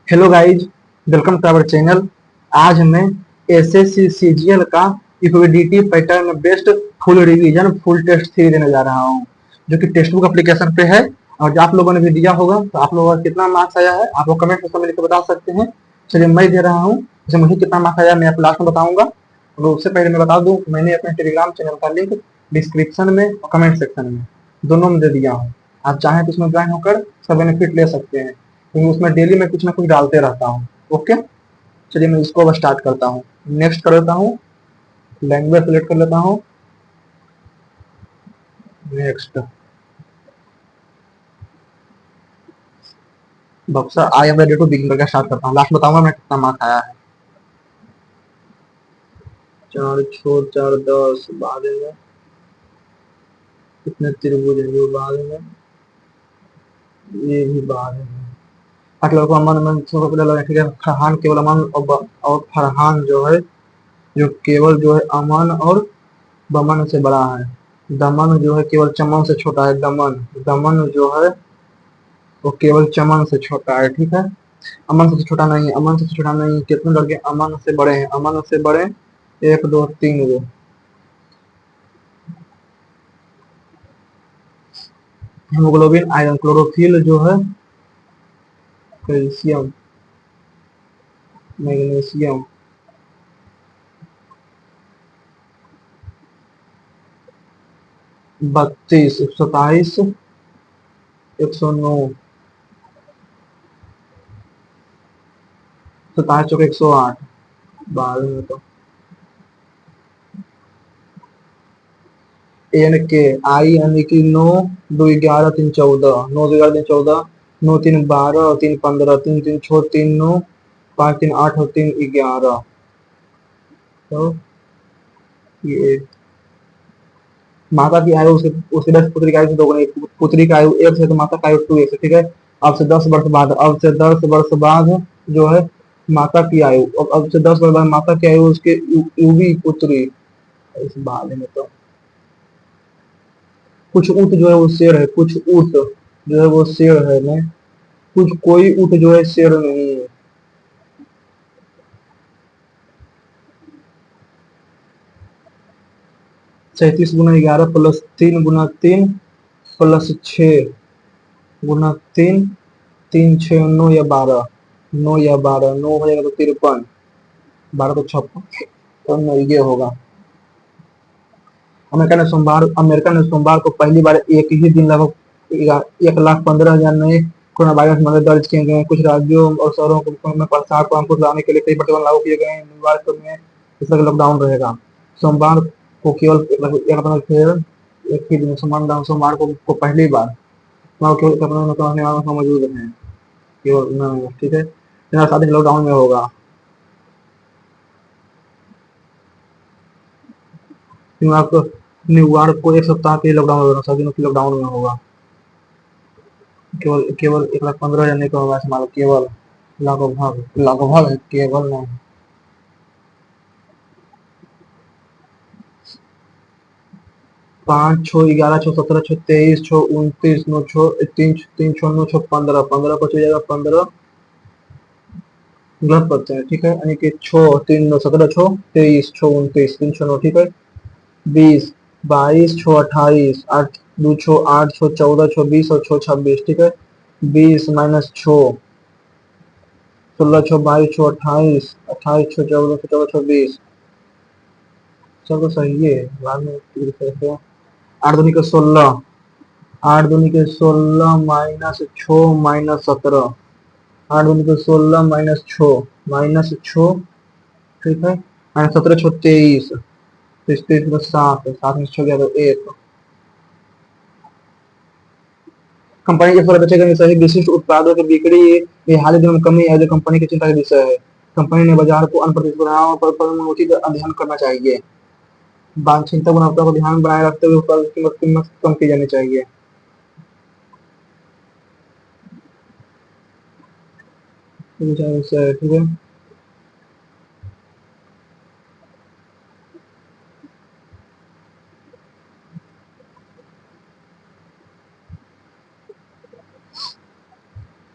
Hello guys, welcome to our channel. आज मैं SSC CGL का updated pattern based full revision full test three देने जा रहा हूँ, जो कि टेक्स्ट बुक एप्लीकेशन पे है। और जो आप लोगों ने भी दिया होगा तो आप लोगों का कितना मार्क्स आया है आप लोग कमेंट सेक्शन में लिखकर बता सकते हैं। चलिए मैं दे रहा हूँ, जैसे मुझे कितना मार्क्स आया मैं आप लास्ट में बताऊंगा। और उससे पहले मैं बता दूं, मैंने अपने टेलीग्राम चैनल का लिंक डिस्क्रिप्शन में और कमेंट सेक्शन में दोनों में दे दिया हूँ। आप चाहें तो उसमें ज्वाइन होकर सब बेनिफिट ले सकते हैं, क्योंकि उसमें डेली मैं कुछ ना कुछ डालते रहता हूँ। ओके, चलिए मैं इसको अब स्टार्ट करता हूँ। नेक्स्ट कर लेता हूँ, लैंग्वेज सेलेक्ट कर लेता हूँ। नेक्स्ट बक्सर I am ready to begin करके स्टार्ट करता हूँ। लास्ट बताऊंगा मैं कितना मार्क्स आया है। 4 4 4 10 बाद में कितने त्रिभुज हैं जो बाद में, ये भी बाद में। अगला को अमन मन सबसे पहले लगा, ठीक है। फरहान केवल अमन और फरहान जो है, जो केवल जो है अमन और बमन से बड़ा है। दमन जो है केवल चमन से छोटा है। दमन दमन जो है वो केवल चमन से छोटा है, ठीक है। अमन से छोटा नहीं, अमन से छोटा नहीं। कितने लड़के अमन से बड़े हैं? अमन से बड़े 1 2 3 गो। हीमोग्लोबिन, आयरन, क्लोरोफिल जो है, कैल्शियम, मैग्नीशियम, 32, 127, 109, 27 चौके 108। बाद में तो एन के आई यानी कि 9 2 11 3 14, 9 2 11 3 14, 9 3 12 और 3 15, 3 3 6 3 9, 5 3 8 और 3 11। तो ये माता की आयु उसके 10 पुत्री की आयु से दोगुनी। पुत्री की आयु 1 है तो माता की आयु 2 है, ठीक है। अब से 10 वर्ष बाद जो है माता की आयु, अब से 10 वर्ष बाद माता की आयु उसके युवी पुत्री। इस बारे में तो कुछ ऊँट जो है वो शेर है, कुछ ऊँट जो है वो शेर है ना, कुछ कोई ऊँट जो है शेर नहीं है। 37 × 11 प्लस 3 × 3 प्लस 6 × 3, 3 6 9 या 12, 9 या 12, 9 हो जाएगा तो 53, 12 तो 56, तो 9 ये होगा। अमेरिका ने सोमवार को पहली बार एक ही दिन लगभग 1,15,000 नए कोरोना वायरस मामले दर्ज किए गए। कुछ राज्यों और शहरों में प्रसार को अंकुश लाने के लिए कई प्रतिबंध लागू किए गए हैं। न्यूयॉर्क में इस तरह लॉकडाउन रहेगा। सोमवार को केवल एक ही दिन, सोमवार को पहली बार केवल मौजूद है, केवल, ठीक है। 7 दिन लॉकडाउन में होगा। न्यूयॉर्क को 1 सप्ताह के लिए लॉकडाउन होगा, 7 दिनों की लॉकडाउन में होगा। केवल केवल 1,15,000 नहीं होगा, हमारा केवल लगभग लगभग है, केवल नहीं। 5 6 11 6 17 6 23 6 29 9 6 3 3 6 9 6 15, 15 को हो जाएगा 15, गलत करते हैं, ठीक है। यानी कि 6 3 9 17 6 23 6 29 3 6 9, ठीक है। 20 22 6 28 8 2 6 8 6 14 6 20 और 6 26, ठीक है। 20 माइनस 6 16 6 22 6 28 28 6 14 14 26। चलो सही है, बाद में 8 दूनी के 16, 8 दूनी के 16 माइनस 6 माइनस 17, 8 दूनी के 16 माइनस 6, ठीक है। माइनस 17 6 23, 23 में 7, 7 में 6 गया तो 1। कंपनी के फल बचेगा सही विशिष्ट उत्पादों की बिक्री ये हाल ही दिनों में कमी है, जो कंपनी की चिंता का विषय है। कंपनी ने बाजार को अन्य प्रतिस्पर्धाओं पर उचित अध्ययन करना चाहिए। वांछित गुणवत्ता को ध्यान में बनाए रखते हुए उत्पाद की कीमत कम की जानी चाहिए। ठीक है।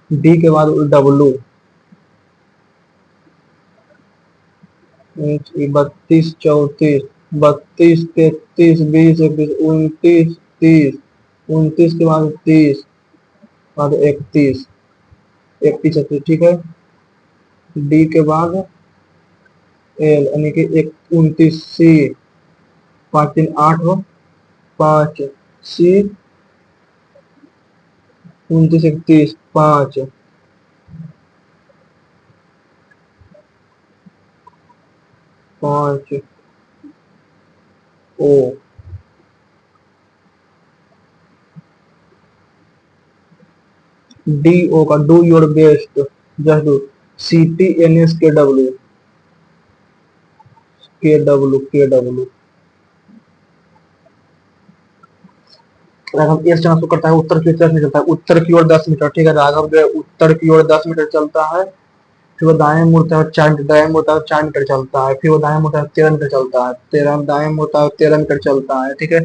डी के बाद डब्लू, 32 34 32 33 20 21 29 30 29 के बाद 30 बाद 31 31 ठीक है। डी के बाद एल यानी कि 29 सी 5 3 8 हो 5 सी 29 31 5 5 ओ डी ओ का do your best just do C T N S K W Raghav S जहाँ से करता है उत्तर की तरफ निकलता है उत्तर की ओर 10 मीटर ठीक है। राघव जो है उत्तर की ओर 10 मीटर चलता है। फिर वो दाएं मुड़ता है 4 मीटर चलता है। फिर वो दाएं मुड़ता है 13 मीटर चलता है। तेरह दाएं मुड़ता है 13 मीटर चलता है ठीक है।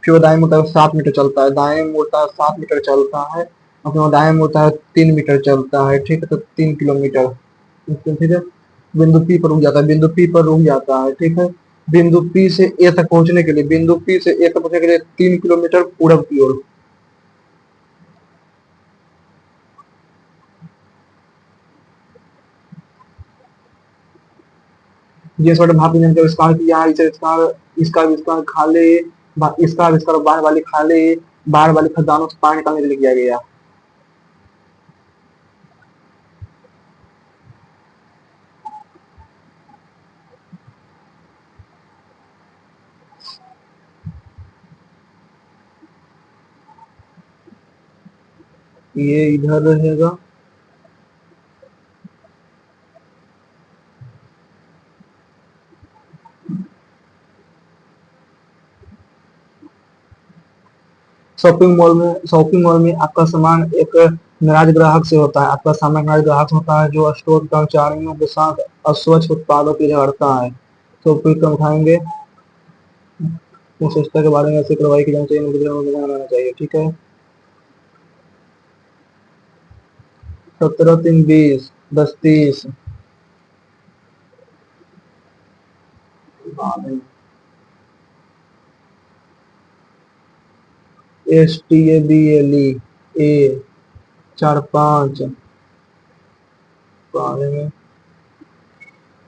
फिर वो दाएं मुड़ता है 7 मीटर चलता है। दाएं मुड़ता है 7 मीटर चलता है और फिर वो दाएं मुड़ता है 3 मीटर चलता है ठीक है। तो 3 किलोमीटर ठीक है। बिंदु पी पर रुक जाता है। बिंदु पी पर रुक जाता है ठीक है। बिंदु पी से ए तक पहुंचने के लिए बिंदु पी से ए तक पहुंचने के लिए 3 किलोमीटर पूरब की ओर। जेम्स वाट भाप इंजन का आविष्कार किया। इसे इसका आविष्कार इसका आविष्कार बाहर वाली खदानों से पानी निकालने के लिए किया गया। ये इधर रहेगा। शॉपिंग मॉल में आपका सामान एक नाराज ग्राहक से होता है। आपका सामान नाराज ग्राहक होता है जो स्टोर कर्मचारियों के साथ अस्वच्छ उत्पादों की झगड़ता है। तो फिर कम उठाएंगे उस स्वच्छता के बारे में ऐसी कार्रवाई की जानी चाहिए। बनाना चाहिए ठीक है। 17 3 20 10 30 STABLE ए 4 5 बारे में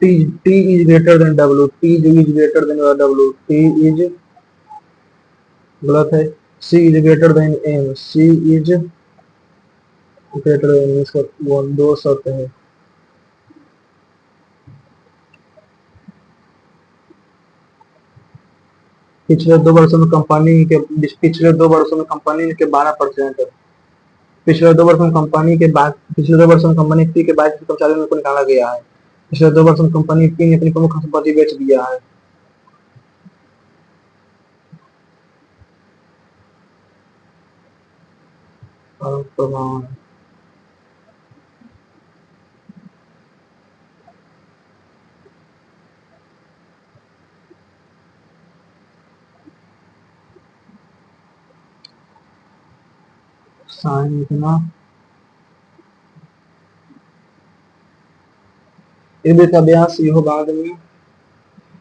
T is greater than W T is greater than W T is गलत है। C is greater than M C is greater than इसका दो शर्त है। पिछले 2 वर्षों में कंपनी के 12%। पिछले 2 वर्षों में कंपनी पी के 22 कर्मचारियों को निकाला गया है। पिछले 2 वर्षों में कंपनी पी ने अपनी प्रमुख संपत्ति बेच दिया है। और प्रमाण साइन इतना इर्बिट का अभ्यास यह बाद में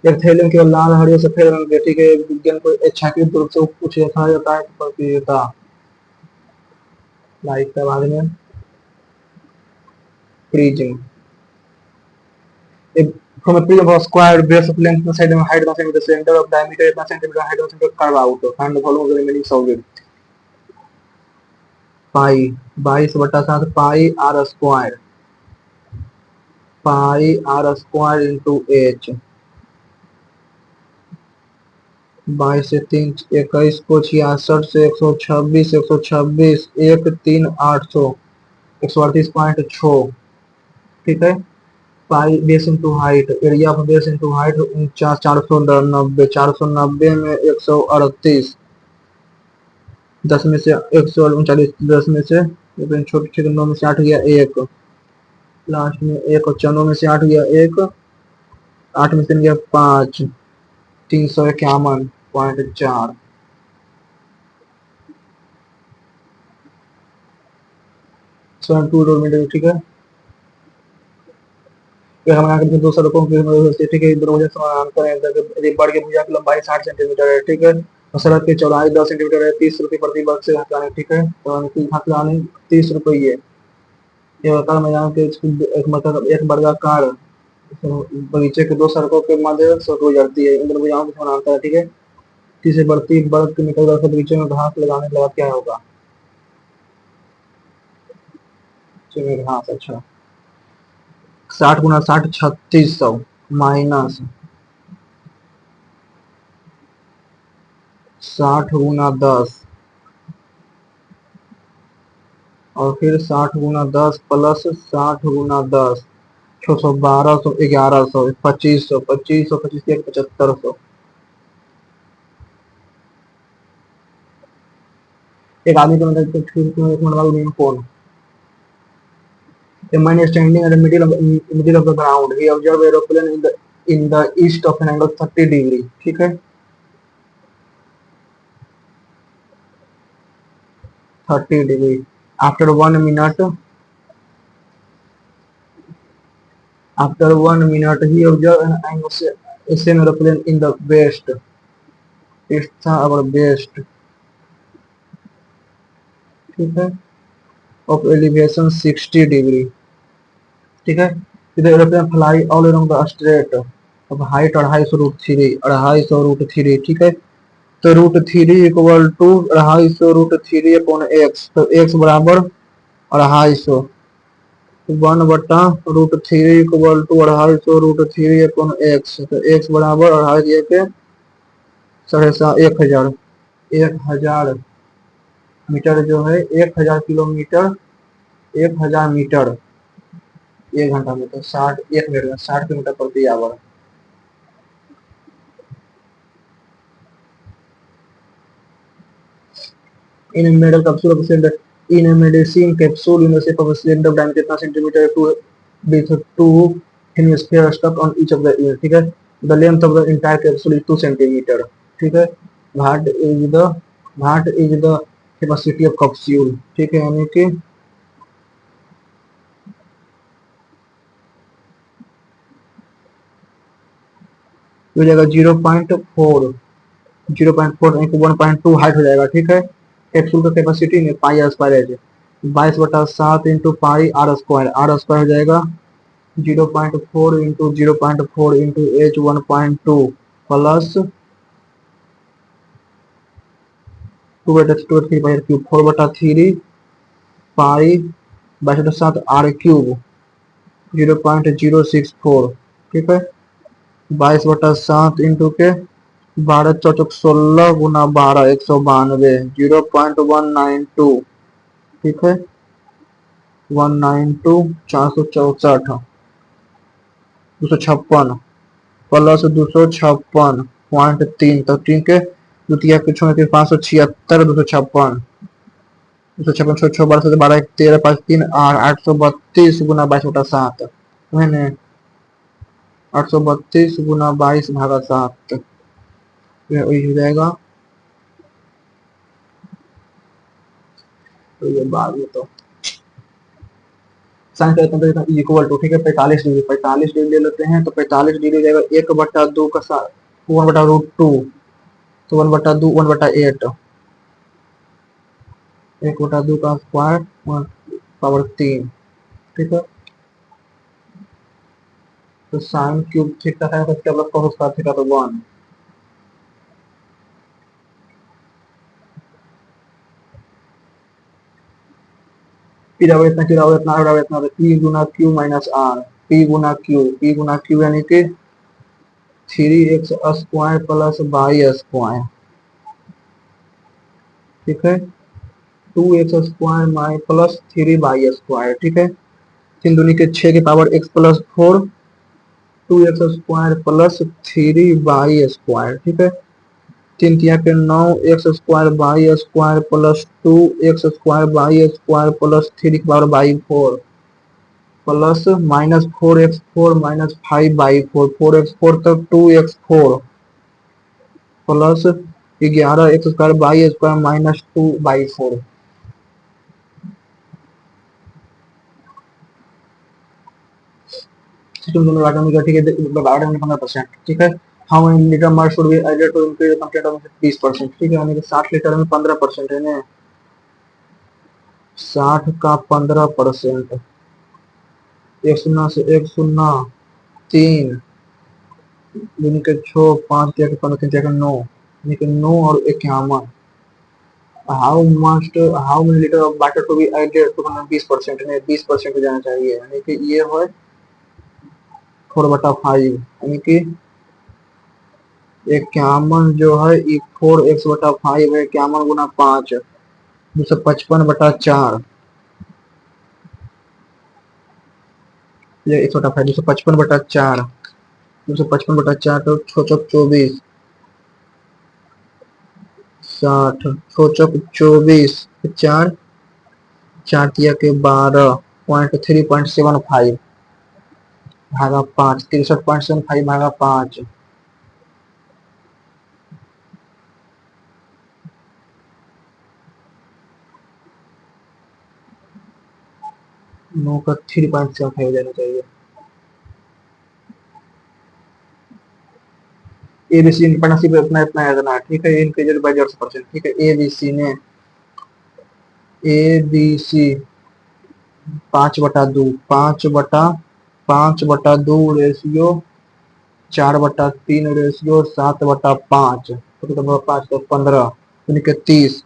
एक थैले में केवल लाल हरी और सफेद रंग बेटी के विज्ञान को इच्छाकृत रूप से कुछ देखा जाता है प्रतियोगिता लाइट का बाद में प्रिज्म एक from a prism of square base of length side and height centimeter center of diameter इतना centimetre height centimeter curve out find the volume of the remaining solid pi 22/7 pi r into h 22 से 3 21 को 126 138 ठीक है। Pi base into height area of base into height 49 490 में 138 10 में से 139 10 में से छोटे छोटे 9 में से 8 गया एक लास्ट में एक और 9 में से 8 गया एक 8 में से गया 5 351.4 72 मीटर ठीक है। फिर हम यहाँ के 200 की मदद होती है, ठीक है। दोनों वजह समाधान करें। इधर बाढ़ की भुजा की लंबाई 60 सेंटीमीटर है, ठीक है। और सड़क की चौड़ाई 10 सेंटीमीटर है। 30 रुपये प्रति वर्ग से हटाने, ठीक है। तो हटाने 30 रुपये। ये बता मैं यहाँ के एक मतलब एक वर्गाकार बगीचे के दो सड़कों के मध्य से गुजरती है। इन दोनों भुजाओं के समानांतर है, ठीक है। तीसरे बढ़ती वर्ग के मीटर से बगीचे में घास लगाने लगा क्या होगा? चलिए घास, अच्छा। 60 × 60 3600 माइनस 60 × 10 और फिर 60 × 10 प्लस 60 × 10 600 1200 1100 2500 2500 25 7500। एक आदमी को मतलब एक मिनट बाद phone. A man is standing at the middle of the ground. He observed aeroplane in the east of an angle 30 degree. ठीक है, 30 degree. After 1 minute, he observed an angle same aeroplane in the west. It's our best. ठीक है, of elevation 60 degree. ठीक है, इधर aeroplane fly all around the straight. अब height 250 √3 ठीक है। तो √3 इक्वल टू 250 √3 अपॉन एक्स। तो एक्स बराबर 250 1/√3 इक्वल टू 250 अपॉन एक्स। तो एक्स बराबर 250 के 1000 1000 मीटर जो है 1000 किलोमीटर 1000 मीटर 1 घंटा में। तो 60 1 मिनट में 60 किलोमीटर प्रति our. In a metal capsule of a cylinder, in a medicine capsule in the shape of a cylinder diameter कितना centimetre? 2 hemisphere stuck on each of the ear, ठीक है। The length of the entire capsule is 2 centimetre, ठीक है। What is the capacity of capsule, ठीक है। यानी कि हो जाएगा 0.4 1.2 हाइट हो जाएगा, ठीक है। कैप्सूल का कैपेसिटी में पाई आर स्क्वायर है 22/7 इंटू पाई आर स्क्वायर हो जाएगा 0.4 into 0.4 into H 1.2 plus 2/3 pi R cube 4/3 pi 22/7 R cube 0.064, ठीक है। 22/7 इंटू के 12 चौचक 16 गुना 12 192 0.192, ठीक है। 192 464 256 प्लस 256.3 तो 3 के द्वितीय के छोड़ के 576 256 256 6 12 12 13 5 3 8 832 गुना 22/7 मैंने 832 गुना 22/7 वही हो जाएगा। तो ये बाद में तो साइन का इक्वल टू, ठीक है। 45 डिग्री ले लेते हैं तो 45 डिग्री हो जाएगा 1/2 का 1/√2 तो 1/2 1/8 1/2 का स्क्वायर 1/3, ठीक है। तो साइन क्यूब थीटा है तो क्या प्लस कॉस स्क्वायर थीटा तो 1। इतना पी गुना क्यू माइनस आर पी गुना क्यू यानी कि 3x square plus Y square, ठीक है। 2x स्क्वायर माइ प्लस 3y स्क्वायर, ठीक है। 3 दूनी के 6 की power x plus 4 2x square plus 3y square, ठीक है। 3 तिया के 9 X square Y square plus 2 X square Y square plus 3 की power by 4 plus -4x4 minus 5/4 4x4 तक 2x4 प्लस 11 X square Y square minus 2/4। System दोनों लाटा में ठीक है 15%, ठीक है। हाउ मेनी लीटर मर्स should be added to increase the content of 20%, ठीक है, यानी कि 60 लीटर में 15% है ना, 60 का 15%, एक शून्य से एक शून्य 3 यानी कि 6 5 के 15 3 9 यानी कि 9 और 51। How many litre of water to be added to 20%, यानी 20% जाना चाहिए, यानी कि ये है 4/5, यानी कि 51 जो है 4x/5 है, 51 गुना 5 255/4, ये 1/5 255/4, 255/4 तो 6 चौक 24, 60 6 चौक 24, 4 4 तिया के 12.3.75 भागा 5, 63.75 भागा 5, 9 का 3.75 हो जाना चाहिए। एबीसी पार्टनरशिप अपना अपना है ना, ठीक है, इंक्रीज बाय 0%, ठीक है। एबीसी ने एबीसी 5/2 5/2 रेशियो 4/3 रेशियो 7/5, तो 5 तो 15 यानी कि 30,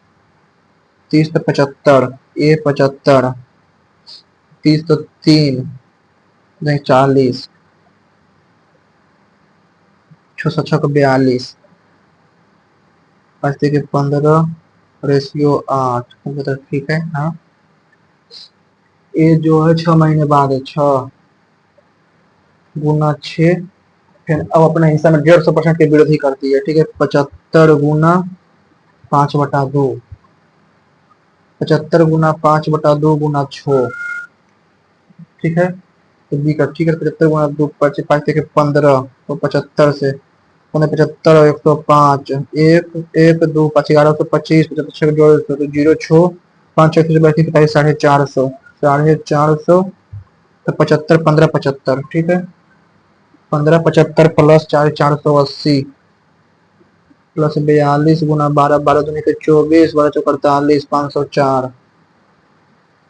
30 तो 75, ए 75, 30 तो 3 नहीं 40, 6 6 42, 5 के 15 रेशियो 8, ठीक है। हाँ, ये जो है 6 महीने बाद है, 6 गुना 6, फिर अब अपने हिस्सा में 150% के विरोधी करती है, ठीक है। 75 गुना 5/2, 75 गुना 5/2 गुना 6, ठीक है। तो बी का, ठीक है, 75 गुना 2 5 के 15, तो 75 से 75 105, एक एक 2 5 1125, 75 जोड़ तो 0 6 5 6 32 45 450, 450, तो 75 15 75, ठीक है। 15 75 प्लस 4 480 प्लस 42 गुना 12 12 दूनी के 24 12 चौक 48 504,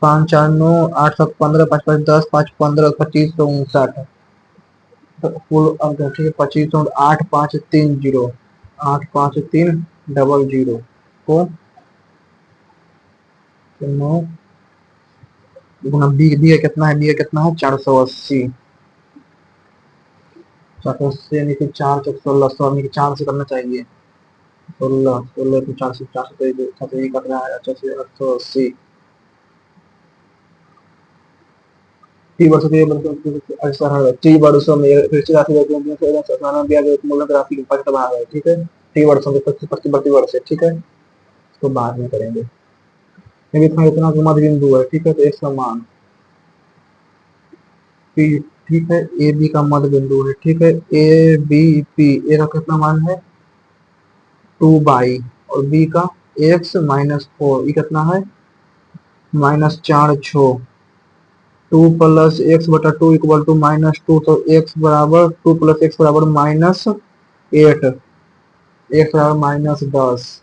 5 4 9 8 7 15 5 5 10 5 15 2559, कुल अंक, ठीक है। 25 8 5 3 0 8 5 3 डबल 0 को 9 गुना बी, बी कितना है, बी कितना है 480, 480 यानी कि 4 चौक 16 यानी कि 4 से करना चाहिए, 16 16 तो 4 से 4 से कट रहा है, 880 टी वर्षों के ऐसा है, टी वर्षों में कृषि राशि दिया गया मूल्य राशि के पक्ष भाग है, ठीक है। टी वर्षों के प्रति वर्ष है, ठीक है, इसको बाद में करेंगे। इतना मध्य बिंदु है, ठीक है, तो एक समान पी, ठीक है, ए बी का मध्य बिंदु है, ठीक है। ए बी पी, ए का कितना मान है 2 और बी का x-4, ये कितना है -4 6, 2 + x/2 = -2, तो x बराबर 2 + x बराबर -8, x बराबर -10,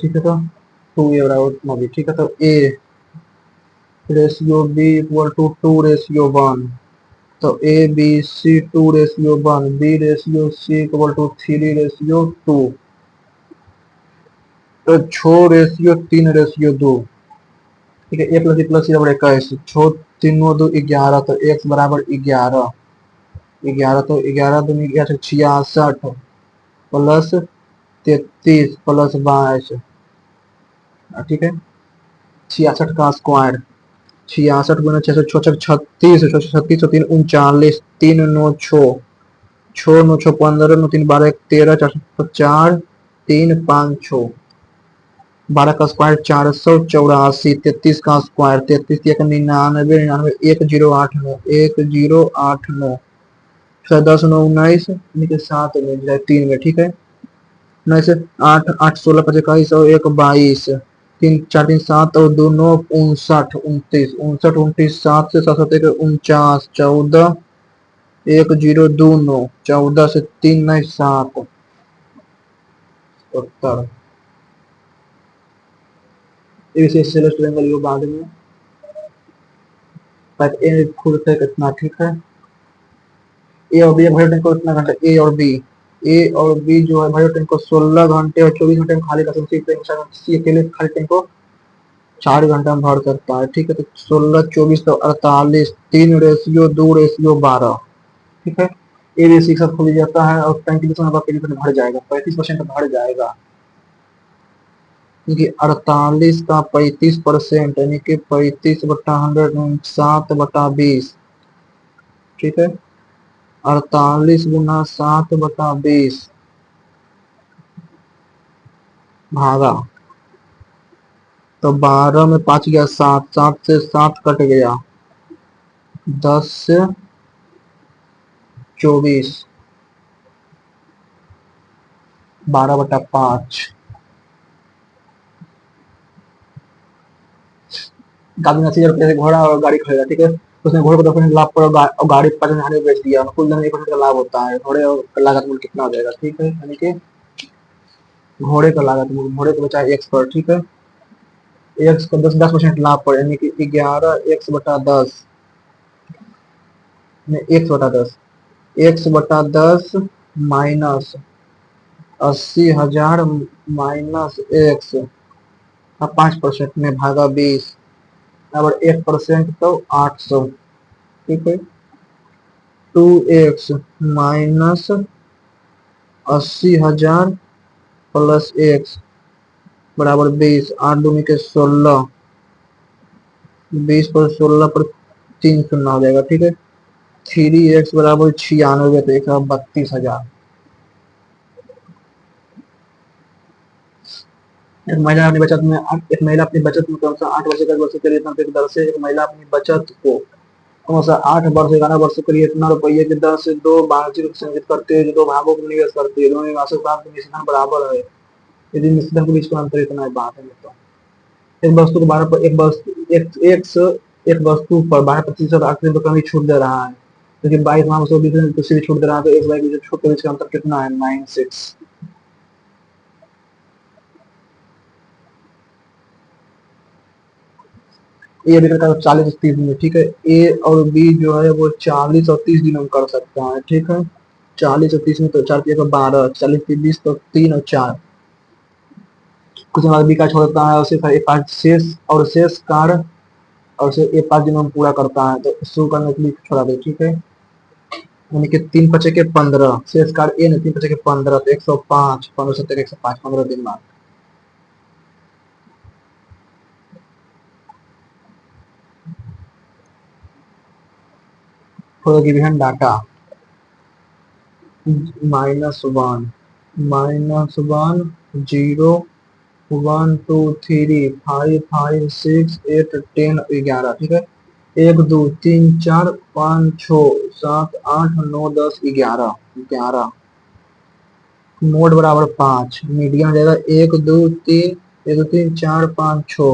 ठीक है। तो 2 ए बराबर, ठीक है, तो a रेशियो b = 2:1, तो A B C 2:1, B ratio C = 3:2, तो 6:3:2, ठीक है। ए प्लस सी बराबर 21, 6 3 9 2 11, तो x बराबर 11, 11 तो 11 दूनी 66 प्लस 33 प्लस 22, ठीक है। 66 का स्क्वायर, 66 गुना 6 36 36 3 39 3 9 6 6 9 6 15 9 3 12 13 4 3 5 6, 12 का स्क्वायर 484, 33 का स्क्वायर 33 99 99 1089 1089, 10 9 19 7 में 3 में, ठीक है। 9 से 8 8 16 25 1 22, तीन चार तीन सात और दो नौ 59 29 सात से 7 7 14 10 2 9 14 से 3 9 7 70 वेस्ट बंगाल बाद में खुद से कितना ठीक है। ए और बी भाई को कितना घंटा ए और बी जो है भाई को 16 घंटे और 24 घंटे में खाली कर सकते हैं। सी अकेले खाली टाइम को 4 घंटा में भर सकता है। ठीक है, तो 16 24 तो 48 3:2:12 ठीक है। ए बी सी सब खुल जाता है और 35% भर जाएगा, 35% भर जाएगा क्योंकि 48 का 35% यानी कि 35/100 7/20 ठीक है। 48 गुना 7/20 भागा तो 12 में 5 गया 7 7 से 7 कट गया 10 से 24 12/5 गाड़ी 80,000 रुपये घोड़ा और गाड़ी खरीदा ठीक है। उसने घोड़े को 10% लाभ पर और गाड़ी 50,000 में बेच दिया, कुल धन 1% का लाभ होता है। घोड़े का लागत मूल्य कितना हो जाएगा ठीक है, यानी कि घोड़े का लागत मूल्य घोड़े को बचा एक्स पर ठीक है। एक्स का 10% लाभ पर यानी कि 11x/10 x/10 x/10 minus 80,000 minus x 5% में भागा 20 और 1% तो 800 ठीक है। 2x माइनस 80,000 प्लस एक्स बराबर 20 8 दूनी के 16 20 पर 16 पर 3 शून्य हो जाएगा ठीक है। 3x बराबर 96 तो 1,32,000। एक महिला अपनी बचत में कम से 8 वर्ष के लिए दर से एक महिला अपनी बचत को कम से 8 वर्ष 11 वर्ष के लिए इतना रुपये की दर से दो वार्षिक संचित करते हैं जो दो भागों में निवेश करते हैं। दोनों मासिक भाग में निश्चित बराबर है यदि निश्चित के बीच का अंतर इतना है। बात है तो एक वस्तु को 12 पर एक वस्तु पर 12% आखिरी कमी छूट दे रहा है लेकिन 22 माह छूट दे रहा है तो एक बार छूट के बीच का अंतर कितना है 96। ए अभी करता है 40 30 दिन में ठीक है। ए और बी जो है वो 40 और 30 दिनों में कर सकता है ठीक है। 40 और 30 में तो 4 को 12 40 20 तो 3 और 4 कुछ बाद बी का छोड़ता है उसे एक पाँच शेष कार्य और उसे एक 5 दिनों में पूरा करता है तो शुरू करने के लिए छोड़ा दे ठीक है। यानी कि 3 5 के 15 शेष कार्य ए ने 3 5 के 15 तो 105 15 7 105 15 दिन बाद for the given data -1 -1 0 1 2 3 5 5 6 8 10 11 ठीक है। 1 2 3 4 5 6 7 8 9 10 11 11 मोड बराबर 5 मीडियन जाएगा 1 2 3 1 2 3 4 5 6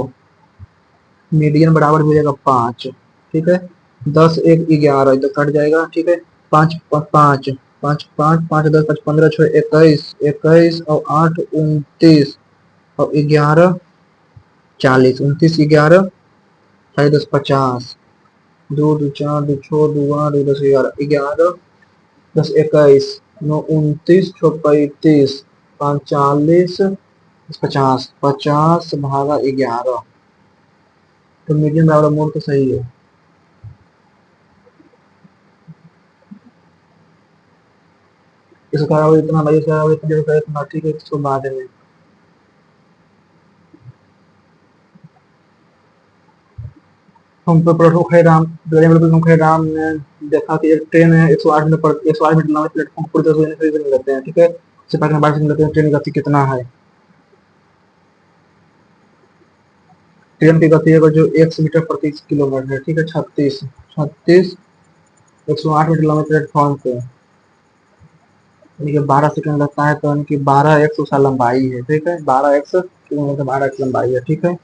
मीडियन बराबर हो जाएगा 5 ठीक है। 10 1 11 इधर कट जाएगा ठीक है। 5 5 5 5 5 10 5 15 6 21 21 और 8 29 और 11 40 29 11 10 50 2 2 4 2 6 2 8 2 10 11 11 10 21 9 29 6 35 5 40 50 50 भागा 11 तो मीडियम बराबर मोड तो सही है। इसका इतना भाई इतना ठीक है इसको बाद में हम पे प्लेटफॉर्म खैराम ने देखा कि एक ट्रेन है 108 मिनट पर 108 मिनट लंबे प्लेटफॉर्म पूरी तरह से नहीं लेते हैं ठीक है। इससे पहले 22 मिनट लेते हैं। ट्रेन की गति कितना है? ट्रेन की गति है जो 1 मीटर प्रति किलोमीटर है ठीक है। 36 36 108 मीटर लंबे प्लेटफॉर्म पे 12 सेकंड लगता है तो इनकी 12x उसका लंबाई है ठीक है। 12x मतलब 12 की लंबाई है, ठीक है।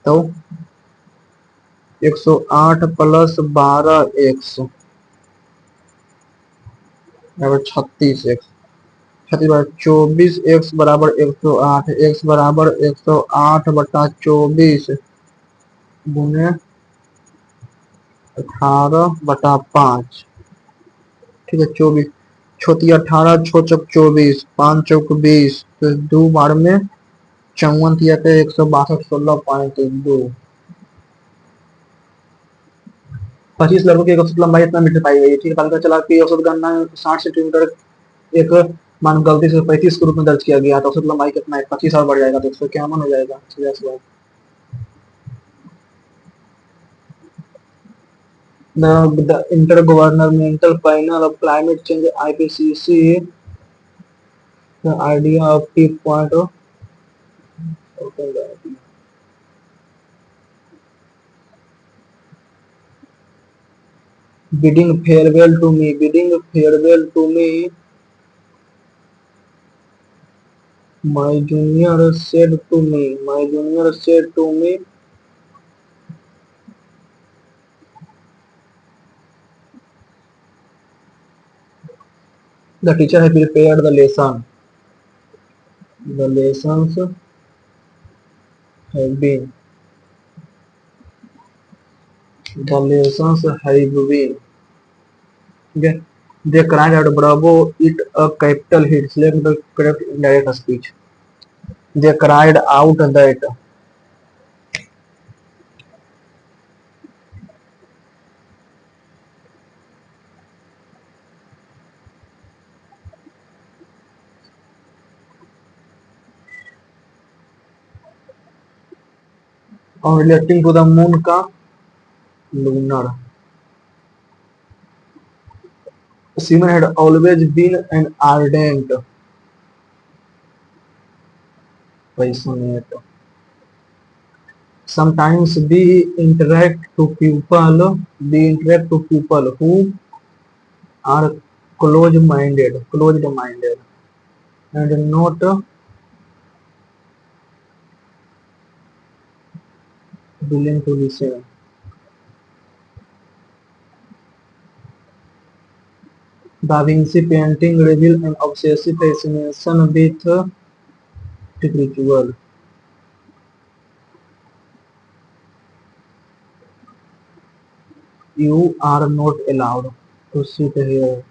तो 108 प्लस 12x बराबर 36x, 24x बराबर 108, x बराबर 108/24 गुने 18/5, ठीक है। 24 छोटी 18, छो चौक 24, 5 चौक 20, तो 2 बार में 54 तिया के 162, 16.2। 25 लड़कों की एक औसत लंबाई इतना मीटर पाई गई है, ठीक है। पता चला कि औसत गणना 60 सेंटीमीटर, एक मान गलती से 35 के रूप में दर्ज किया गया, तो औसत लंबाई कितना है, 25 और बढ़ जाएगा तो 151 हो जाएगा, सीधा सी बात। The Intergovernmental Panel of Climate Change (IPCC) the idea of tea point of bidding farewell to me, bidding farewell to me, my junior said to me, my junior said to me, the teacher has prepared the lesson, the lessons have been, the lessons have been, okay. They cried out bravo, it a capital hit, select the correct indirect speech. They cried out that on relating to the moon का lunar. Simon had always been an ardent passionate. Sometimes we interact to people who are closed-minded, and not willing to listen. Da Vinci painting reveals an obsessive fascination with ritual. You are not allowed to sit here.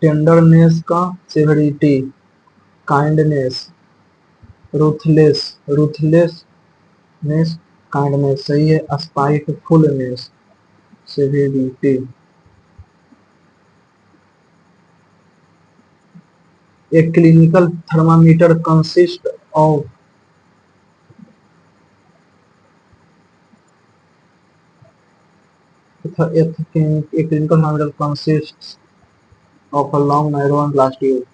Tenderness का severity, kindness, ruthlessness, kindness सही है। spitefulness, severity. A clinical thermometer consists of a clinical thermometer consists of a long, narrow, and glass tube.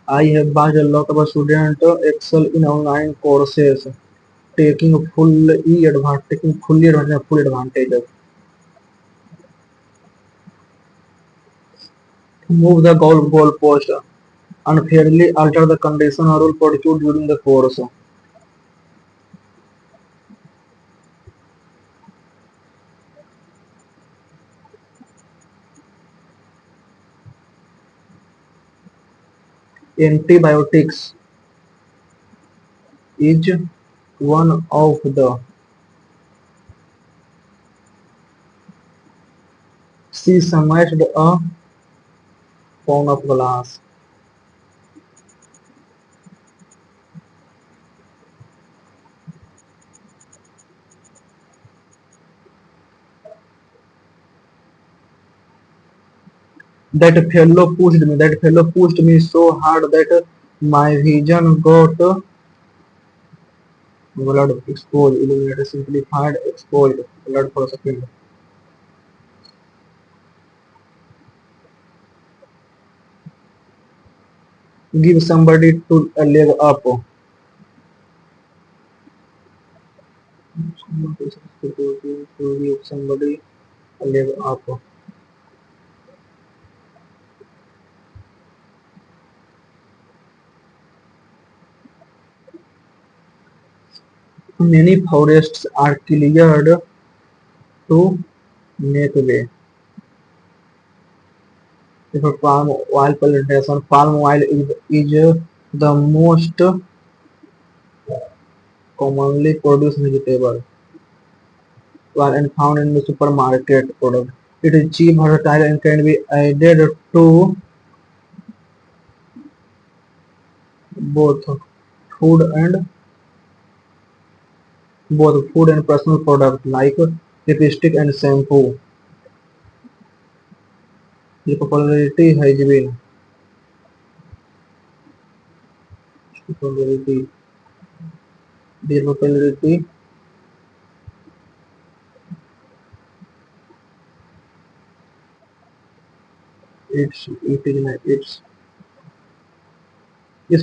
I have watched a lot of students excel in online courses, taking full advantage of. Move the goalpost, unfairly alter the condition or rule produced during the course. Antibiotics is one of the. She smashed a pound of glass that fellow pushed me so hard that my vision got blood exposed, illuminated, simplified, exposed blood for a second. Give somebody to a leg up. To give somebody a leg up. Many forests are cleared to make way. For palm oil plantation, palm oil is the most commonly produced vegetable and found in the supermarket product. It is cheap, versatile, and can be added to both food and personal products like lipstick and shampoo. The popularity has been popularity the popularity its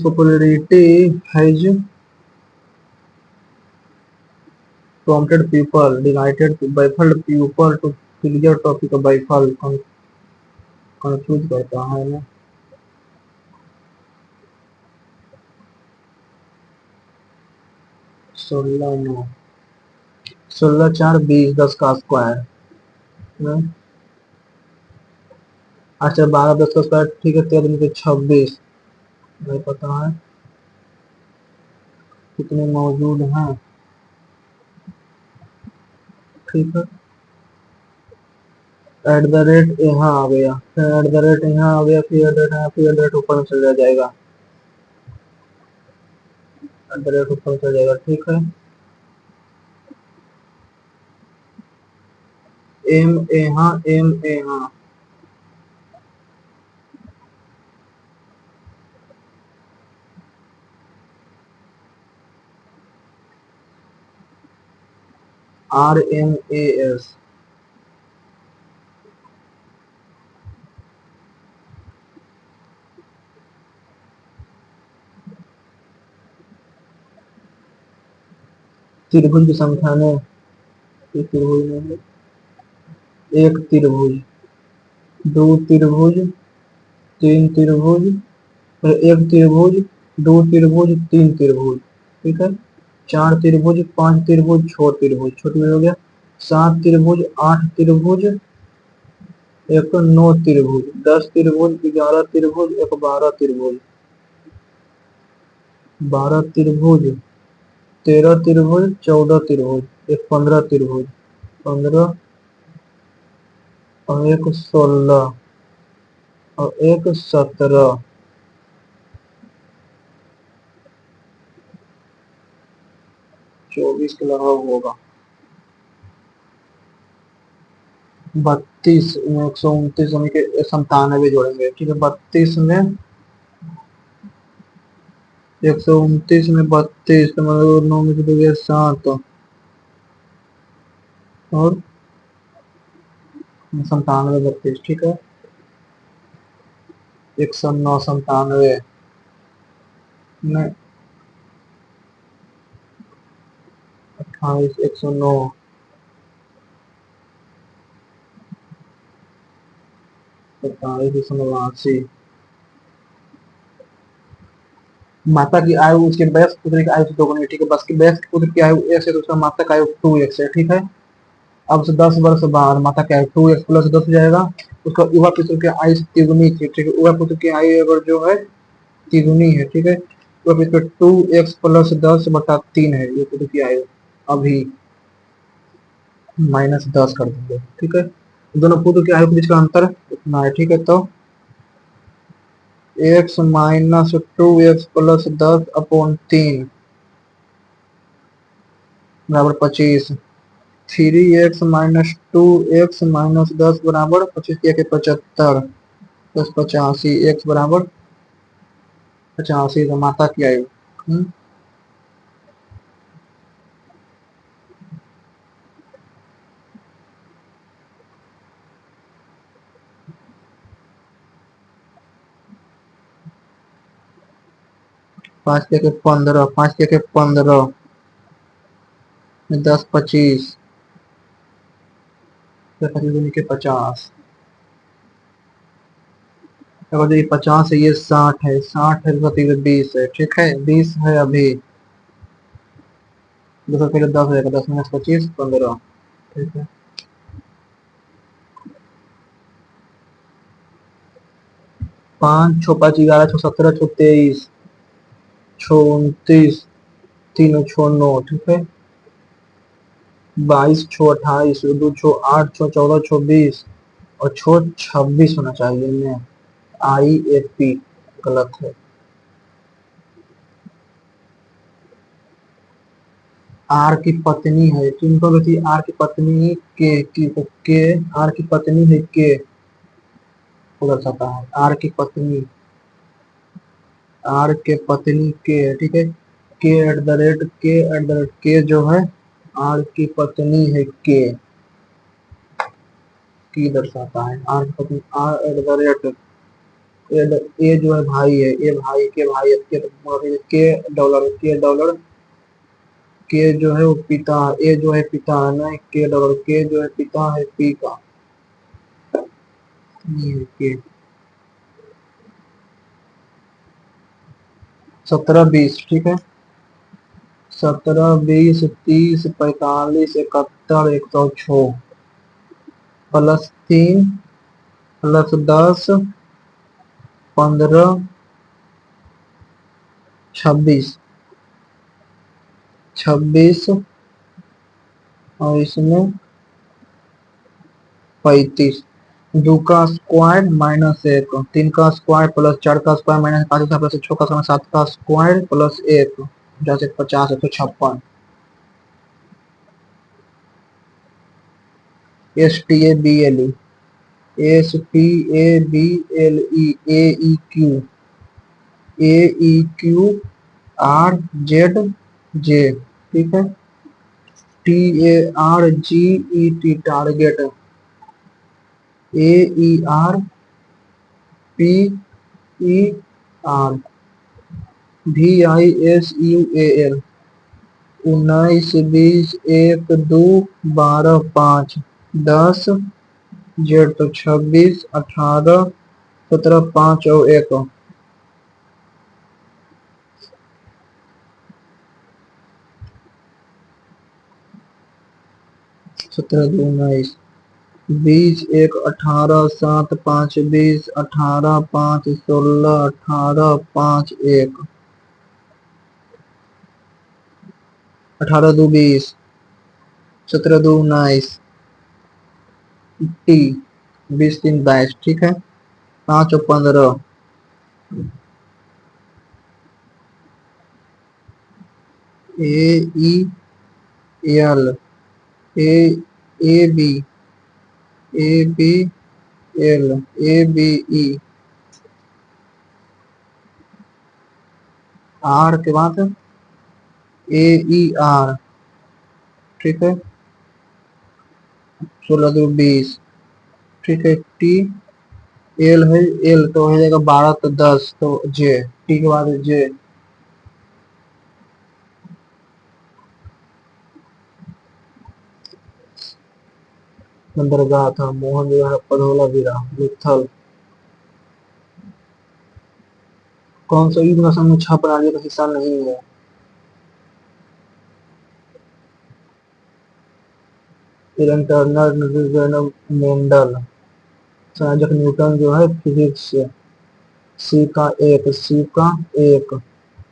popularity has prompted people delighted baffled people to clear topic baffle confused करता है ना 16 9 16 4 20 10 का square अच्छा 12 10 का square ठीक है 13 दूनी के 26 नहीं पता है कितने मौजूद हैं ठीक है एट द रेट यहाँ आ गया फिर एट द रेट यहाँ आ गया फिर एट द रेट यहाँ फिर एट द रेट ऊपर में चला जाएगा एट द रेट ऊपर चला जाएगा ठीक है एम यहाँ RMAS त्रिभुज की संख्या में त्रिभुज में एक त्रिभुज दो त्रिभुज तीन त्रिभुज एक त्रिभुज दो त्रिभुज तीन त्रिभुज ठीक है चार त्रिभुज पांच त्रिभुज छह त्रिभुज छोटी में हो गया सात त्रिभुज आठ त्रिभुज एक नौ त्रिभुज 10 त्रिभुज 11 त्रिभुज एक 12 त्रिभुज 12 त्रिभुज 13 त्रिभुज 14 त्रिभुज एक 15 त्रिभुज 15 और एक 16 और एक 17 24 के लगभग होगा 32 129 यानी कि 97 जोड़ेंगे ठीक है 32 में 129 में 32 तो मतलब 9 में से 2 7 और 97 32 ठीक है 109 97 में 28 109 47 189 माता की आयु उसके वयस्क पुत्र की आयु से दोगुनी ठीक है बस की वयस्क पुत्र की आयु x है तो उसका माता की आयु 2x है ठीक है अब से 10 वर्ष बाद माता की आयु 2x प्लस 10 हो जाएगा उसका युवा पुत्र की आयु से तिगुनी थी ठीक है युवा पुत्र की आयु अगर जो है तिगुनी है ठीक है युवा पुत्र 2x प्लस 10 बटा 3 है युवा पुत्र की आयु अभी माइनस 10 कर देंगे ठीक है दोनों पुत्र की आयु के बीच का अंतर इतना है ठीक है तो x minus 2x plus 10 upon 3 बराबर 25 3x माइनस 2x माइनस 10 बराबर 25 के 75 प्लस 85 x बराबर 85 तो माता की आयु 5 के 15 5 के 15 10 25 25 के 50 अगर ये 50 है ये 60 है 60 है तो 20 है ठीक है 20 है अभी दो सौ पहले 10 हो जाएगा, 10 - 25 15। ठीक है, 5 × 5 = 11, 6 × 17 = 23, 6 × 29, 3 × 6 = 9। ठीक है, 22 × 6 = 28, 2 × 6 = 8, 6 × 14 = 20 और 6 × 26 होना चाहिए में। IAP गलत है। आर की पत्नी है, सिंपल थी। आर की पत्नी के आर की पत्नी है के बोला जाता है। आर के पत्नी के। ठीक है, के जो है आर की पत्नी है के की दर्शाता है। आर की पत्नी आर ए जो है भाई है, ए भाई के भाई है, के डॉलर के जो है वो पिता, ए जो है पिता है ना, के जो है पिता है पी का, ये है के। 17 20। ठीक है, 17 20 30 45 71 +3 +10 15 26 26 और इसमें 35। 2 का स्क्वायर - 1, 3 का स्क्वायर +4 का स्क्वायर -5 +6 का स्क्वायर 7 का स्क्वायर +1 जैसे 50 है तो 56। STABLE STABLE AEQ RZJ। ठीक है, TARGET टारगेट, AERPER VISUAL 19 20 1 2 12 5 10 तो 26 18 17 5 और 1 17 2 19 20 1 18 7 5 20 18 5 16 18 5 1 18 2 20 17 2 19 टी 20 3 22। ठीक है, 5 और 15 AEL AB ABL ABE R के बाद AER। ठीक है, 16 2 20। ठीक है, टी एल है, एल तो हो जाएगा 12 तो 10 तो जे, टी के बाद जे। बंदरगाह था, मोहन जो है पधौला वीरा मित्थल। कौन सा युद्ध नशा में 6 प्रणालियों का हिस्सा नहीं है? Alan Turner, Mendel, Isaac Newton जो है फिजिक्स से। सी का एक।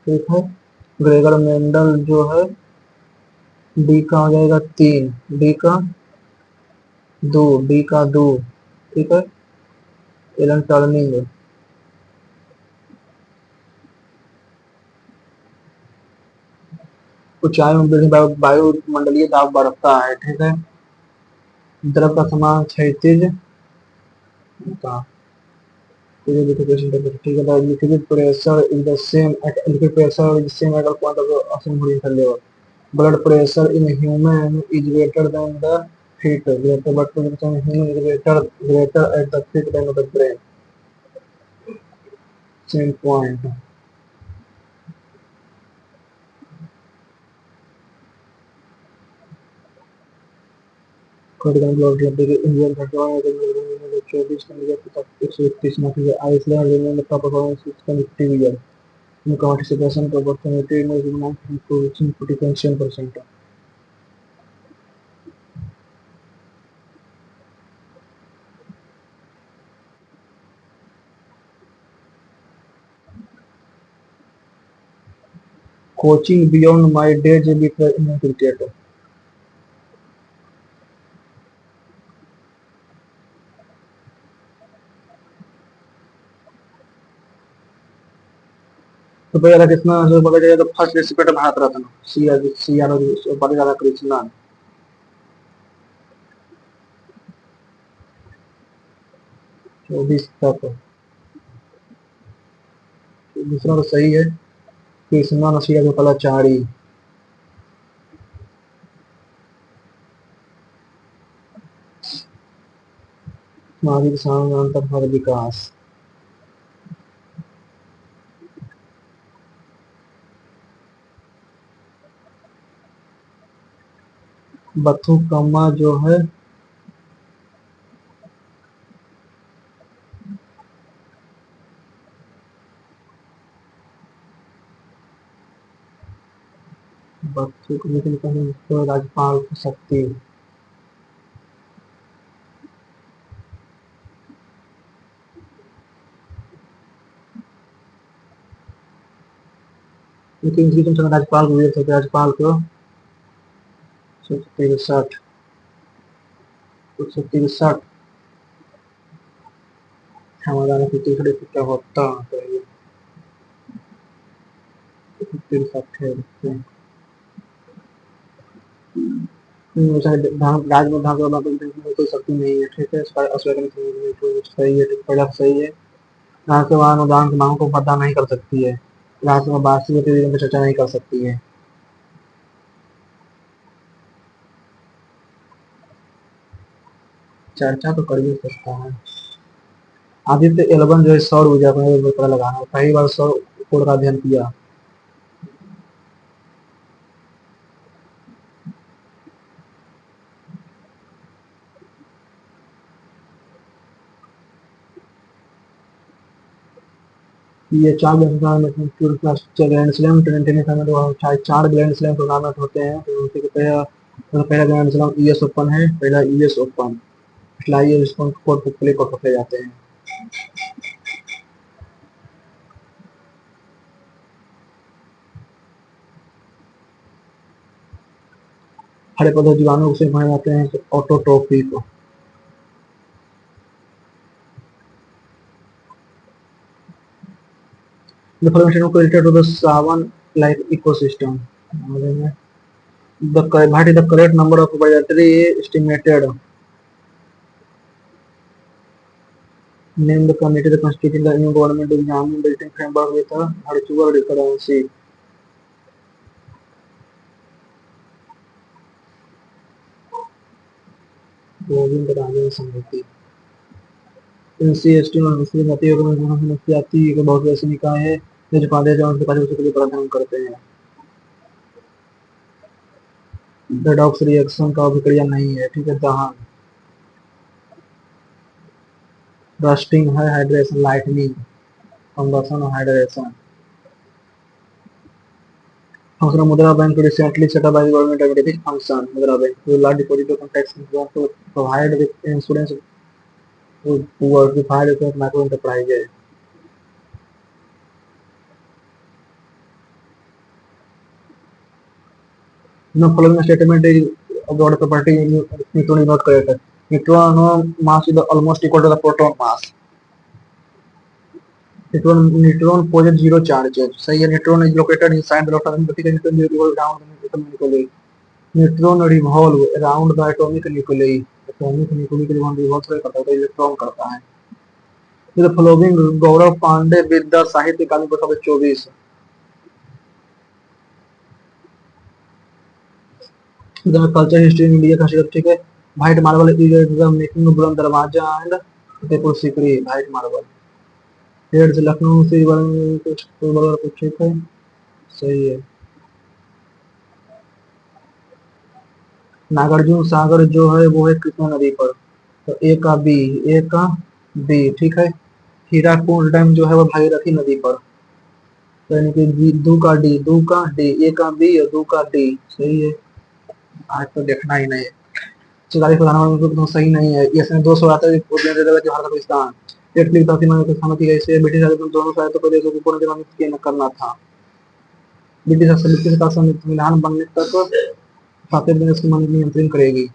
ठीक है, ग्रेगर मेंडल जो है डी का हो जाएगा 3, डी का 2। ठीक है, एलन टर्निंग ऊंचाई में वृद्धि वायुमंडलीय दाब बढ़ता है। ठीक है, द्रव का समान क्षैतिज का। ठीक है, liquid pressure is the same at point of the oxygen molecular level. Blood pressure in a human is greater than the feet. Greater blood pressure in human is greater at the feet than the brain. Same point. Critical blood level Indian 24 तक 131 metre Iceland remain the top performance is connectivity. इनका participation का opportunity is 47%. Coaching beyond my days with Indian cricket. तो पहले कृष्णा जो बोला जाए तो first रेसिपेट Bharat Ratna C R बड़े राधा कृष्णन। 24 तक। दूसरा तो सही है, कृष्णा नसीरा जो कलाचारी। सामाजिक समानांतर हर विकास। बथुकम्मा जो है तो राज्यपाल की शक्ति। लेकिन राज्यपाल को राज्यपाल को 163 163 हमारा तीसरे से क्या होता तो ये 163 है। राज में भाग वाला कोई शक्ति नहीं है, ठीक है। सही है, पहला सही है। राज्यसभा अनुदान की मांग को पता नहीं कर सकती है। राज्यसभा वार्षिक गतिविधियों पर चर्चा नहीं कर सकती है। चर्चा तो कर ही सकता है। आदित्य एल1 जो है सौर ऊर्जा पर पता लगाना, पहली बार सौर कोड का अध्ययन किया। ये चार ग्रैंड स्लैम टेनिस में तो चार ग्रैंड स्लैम टूर्नामेंट होते हैं, तो उनसे पहला ग्रैंड स्लैम यूएस ओपन है, पहला यूएस ओपन। इसलिए इसको कोर्ट प्ले कोर्ट रखे जाते हैं। हरे पौधे जीवाणु से मारे जाते हैं autotrophic. The formation of related to the Savan like ecosystem. What is the correct number of predatory estimated? Name the committee that constituted the new government to examine building framework with a virtual recurrency. Govind Rajan समिति। NCST और दूसरी जातीय समस्या आती है कि बहुत ऐसे निकाय है जो पादे जो उनके कार्यों के लिए प्रावधान करते हैं। रेडॉक्स रिएक्शन का अभिक्रिया नहीं है, ठीक है। दहन। रस्टिंग है, हाइड्रेशन लाइटनिंग कंबसन और hydration. Function Mudra Bank recently set up by the government a very big function. Mudra Bank will allow depositor contacts to provide with insurance to poor to provide with micro enterprises. The following statement is about the property neutron is not correct. Neutron mass is almost equal to the proton mass. Neutron poses zero charge. सही है। Neutron is located inside the proton nucleus revolve around the atomic nuclei. Neutron revolve around the atomic nuclei. Atomic nuclei के revolve करता है तो electron करता है। The following गौरव पांडे विद्या साहित्य अकादमी 2024। The culture history in India का शीर्षक, ठीक है। White marble is the making बुलंद दरवाजा and Fatehpur Sikri white marble. पेड़ से लखनऊ से कुछ कुछ, ठीक है। सही है। नागार्जुन सागर जो है वो है कृष्णा नदी पर, तो ए का बी, ठीक है। हीराकुंड डैम जो है वो भागीरथी नदी पर, तो यानी कि दू का डी, ए का बी और दू का डी, सही है। आज तो देखना ही नहीं है। 44 प्रधानमंत्री तो सही नहीं है। इसमें 200 आता है भारत पाकिस्तान सहमति गई से ब्रिटिश दोनों सहायता प्रदेशों को पूर्ण करना था। ब्रिटिश सरकार संविधान बनने तक 7 दिन इसकी नियंत्रण करेगी।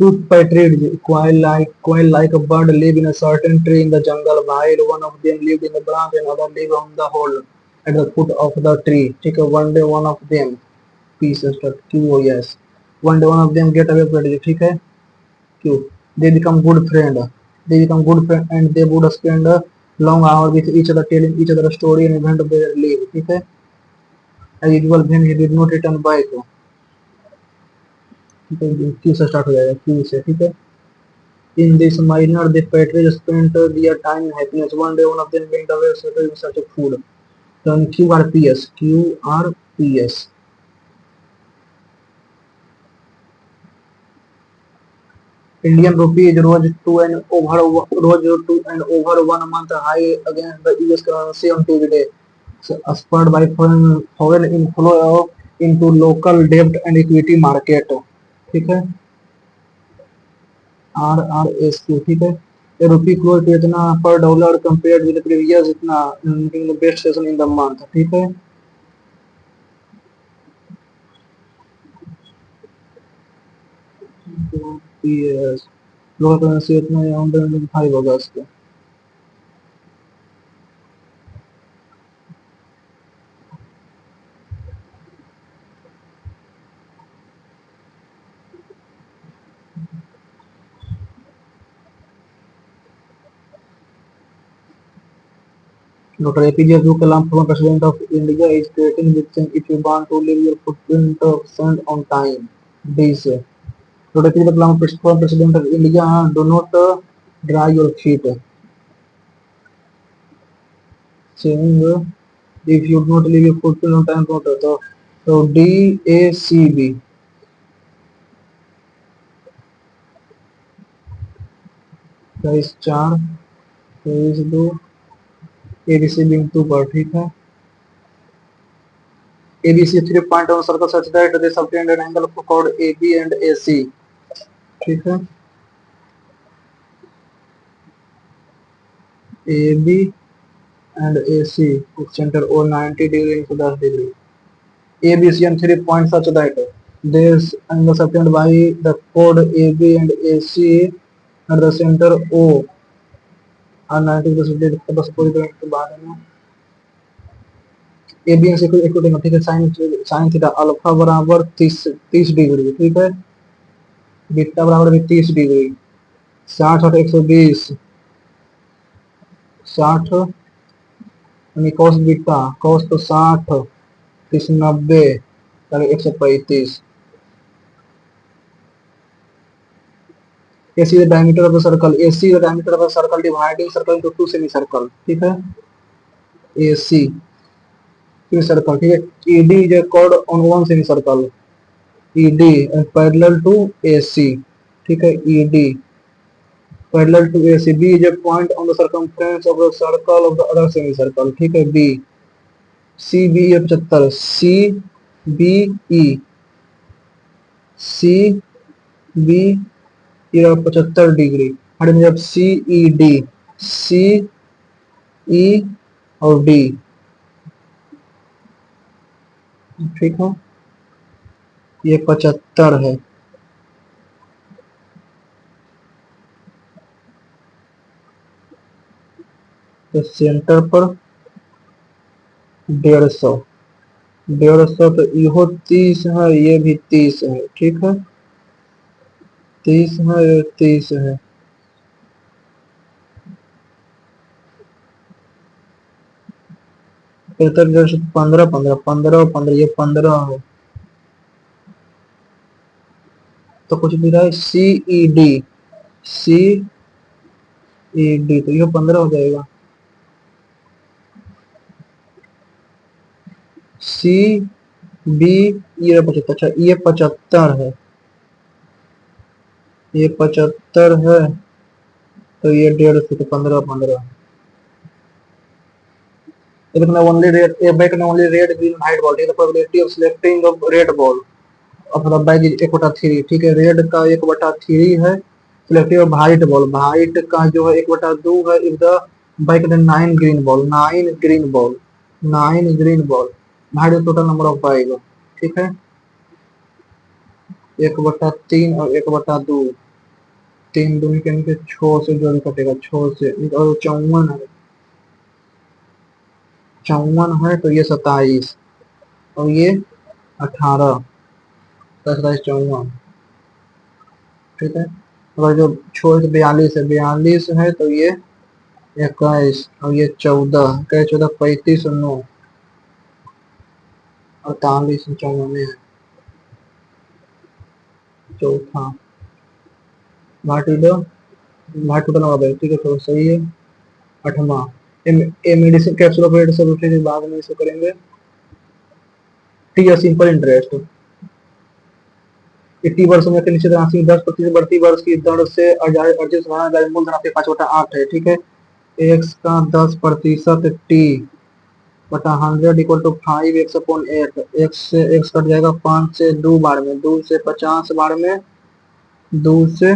Two partridge, quail like a bird, live in a certain tree in the jungle. While one of them lived in the branch and other lived on the hole at the foot of the tree. ठीक है, one day one of them, peace Q yes. One day one of them get away partridge. ठीक है, Q. They become good friend. They become good friend and they would spend a long hour with each other telling each other a story and event of their life. ठीक है, as usual when he did not return back. ठीक है, Q से start हो जाएगा, Q से। ठीक है, in this manner, the partridge spent their time in happiness. One day, one of them went away in search of food. Then QRPS, QRPS. Indian rupee rose to and over 1 month high against the US currency on Tuesday, so, spurred by foreign inflow into local debt and equity market. ठीक है, RRSQ। ठीक है, a rupee closed to इतना per dollar compared with the previous इतना in the best session in the month। ठीक है, PS local currency इतना around 5 होगा इसका। Dr. APJ Abdul Kalam, former President of India, is creating with saying if you want to leave your footprint send on time. This Dr. APJ Kalam, former President of India, do not dry your feet. Saying if you do not leave your footprint on time, so DACB इस 4 इस 2 ABC बिंदु पर। ठीक है, ABC 3 point on circle such that they subtend an angle called AB and AC। ठीक है, AB and AC center or 90 degree into 10 degree. ABC and 3 points such that this angle subtended by the chord AB and AC at the center O are 90 degree बस पूरी तरह के बाद में AB and AC को equal ठीक है, sine theta alpha बराबर 30 डिग्री। ठीक है, बीटा बराबर 30 डिग्री, 60 और 120, 60 यानी cos बीटा, cos तो 60, 30 90 135। AC the diameter of the circle, AC the diameter of the circle dividing circle into two semicircle। ठीक है, AC semicircle। ठीक है, ED is a chord on one semicircle, ED parallel to AC। ठीक है, ED parallel to AC। B is a point on the circumference of the circle of the other semicircle। ठीक है, B CB 75, CBE CB 75 degree. हर में जब CED CE और D। ठीक है, ये 75 है। तो सेंटर पर 150, 150 तो यो 30 है, ये भी 30 है। ठीक है, 30 है, ये 30 है। 15 15 15 15 ये 15 है। तो कुछ भी रहा है CED तो ये 15 हो जाएगा। CB ये 75, अच्छा ये 75 है, ये 75 है, तो ये 150 तो 15 15 तो लिखना ओनली रेड, ए बैक ने only red green white ball, ठीक है, probability of selecting of red ball मतलब बैक इज 1/3, ठीक है, रेड का 1/3 है, selective of white ball, white का जो है 1/2 है, इफ द बैक ने 9 green ball, 9 green ball, 9 green ball, white total number of 5, ठीक है, 1/3 और 1/2, 3 दूनी के 6 से जो भी कटेगा 6 से, और 54 है, 54 है तो ये 27 और ये 18, 27 54, ठीक है, अगर जो छोर से 42 है, 42 है तो ये 21 और ये 14, क्या 14 35 और 9 48 54 है, चौथा भाटी दो भाट टोटल नंबर, ठीक है, तो सही है, 8वां a medicine capsule of red सब उठे बाद में इसे करेंगे, ठीक है, सिंपल इंटरेस्ट 80 वर्षों में निश्चित राशि 10% बढ़ती वर्ष की दर से अर्जित साधारण मूलधन आपके 5/8 है, ठीक है, एक्स का 10% टी बटा 100 equal to 5 X upon 8, X से एक्स कट जाएगा, 5 से 2 बार में, 2 से 50 बार में, 2 से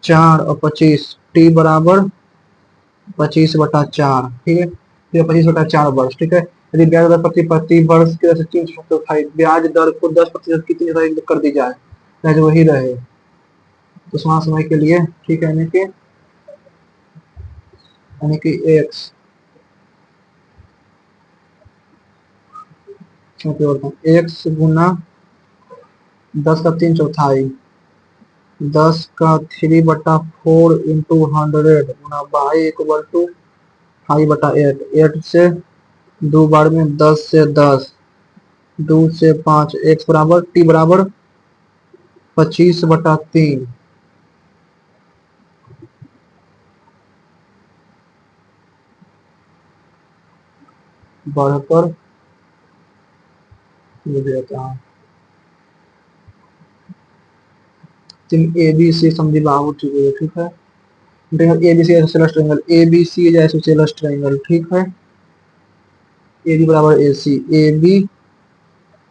4 और 25, टी बराबर 25/4, ठीक है, तो 25/4 वर्ष, ठीक है, यदि ब्याज दर प्रति वर्ष की दर से 3 ब्याज दर को 10% कितनी कर दी जाए चाहे वही रहे, तो समय के लिए, ठीक है, यानी कि एक्स एक्स गुना 10 का 3 चौथाई, 10 का 3/4 इंटू 100 गुना बाई इक्वल टू 5/8, 8 से 2 बार में 10 से 10, 2 से 5, एक्स बराबर टी बराबर 25/3 बढ़कर ए बी सी समझी बाबू, ठीक है, A B C isosceles triangle, A B C is isosceles triangle, ठीक है, ए बी बराबर ए सी, ए बी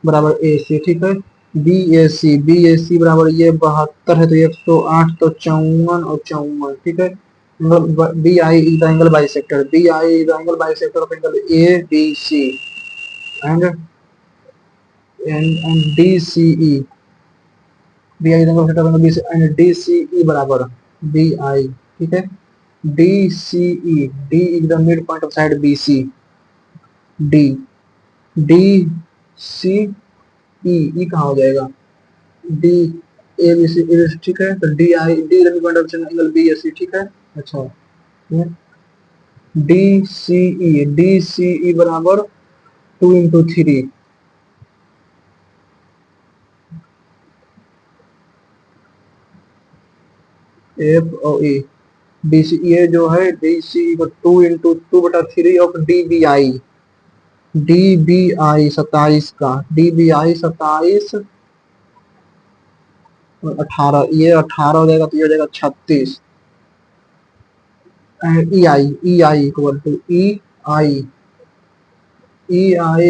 बराबर ए सी, ठीक है, बी ए सी बराबर ये 72 है तो 108 तो 54 और 54, ठीक है, B I is the angle bisector, B I is the angle bisector of angle A B C and D C E, B I angle bisector of angle B C and D C E बराबर B I, ठीक है, D C E, D is the midpoint of side B C, D D C E कहाँ हो जाएगा, D A B सी, ठीक है, तो D I D point of angle B S C, ठीक है, अच्छा, डी सी ई बराबर 2 into 3, एफ और ई, डी सी ए जो है डी सी को 2 into 2/3 of D B I, D B I 27 का, डी बी आई 27 और 18, ये 18 हो जाएगा तो ये हो जाएगा 36, E I equal to I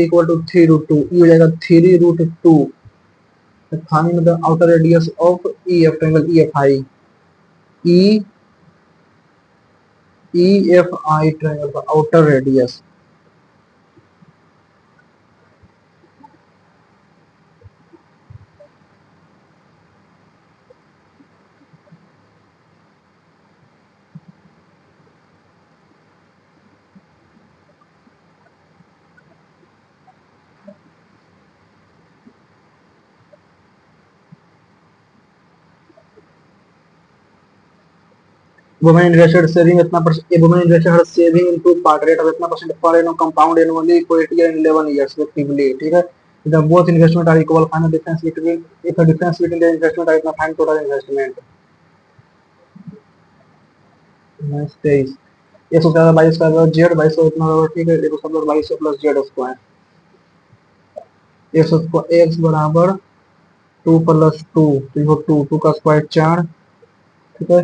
equal to 3√2, E हो जाएगा 3√2, find the outer radius of E F triangle E F I, E E F I triangle का outer radius, women invested saving इतना percent, a woman invested her saving into part rate of इतना percent per annum compound annually for 8 years and 11 years respectively, ठीक है, the both investment are equal, find the difference between, if the difference between the investment are इतना, find total investment, 23 100 Z 2200 इतना बराबर, ठीक है, 100 plus Z square, 100 x बराबर 2 plus 2 तो 2 का स्क्वायर 4, ठीक है,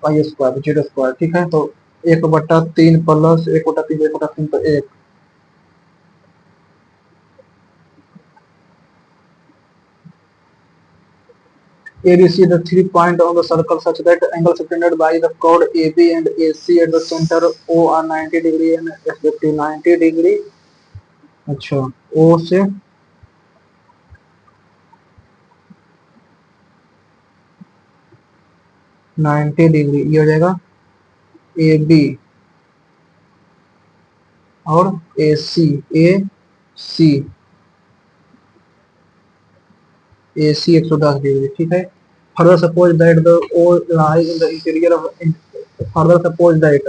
पाई स्क्वायर जेड स्क्वायर, ठीक है, तो 1/3 प्लस 1/3 1/3 तो 1, ABC, the 3 point on the circle such that angle subtended by the chord AB and AC at the center O are 90 degree and respective 90 degree। अच्छा, O से 90 degree, ये हो जाएगा AB और AC, AC, AC 110 डिग्री, ठीक है। Further suppose that the O lie in the interior of further suppose that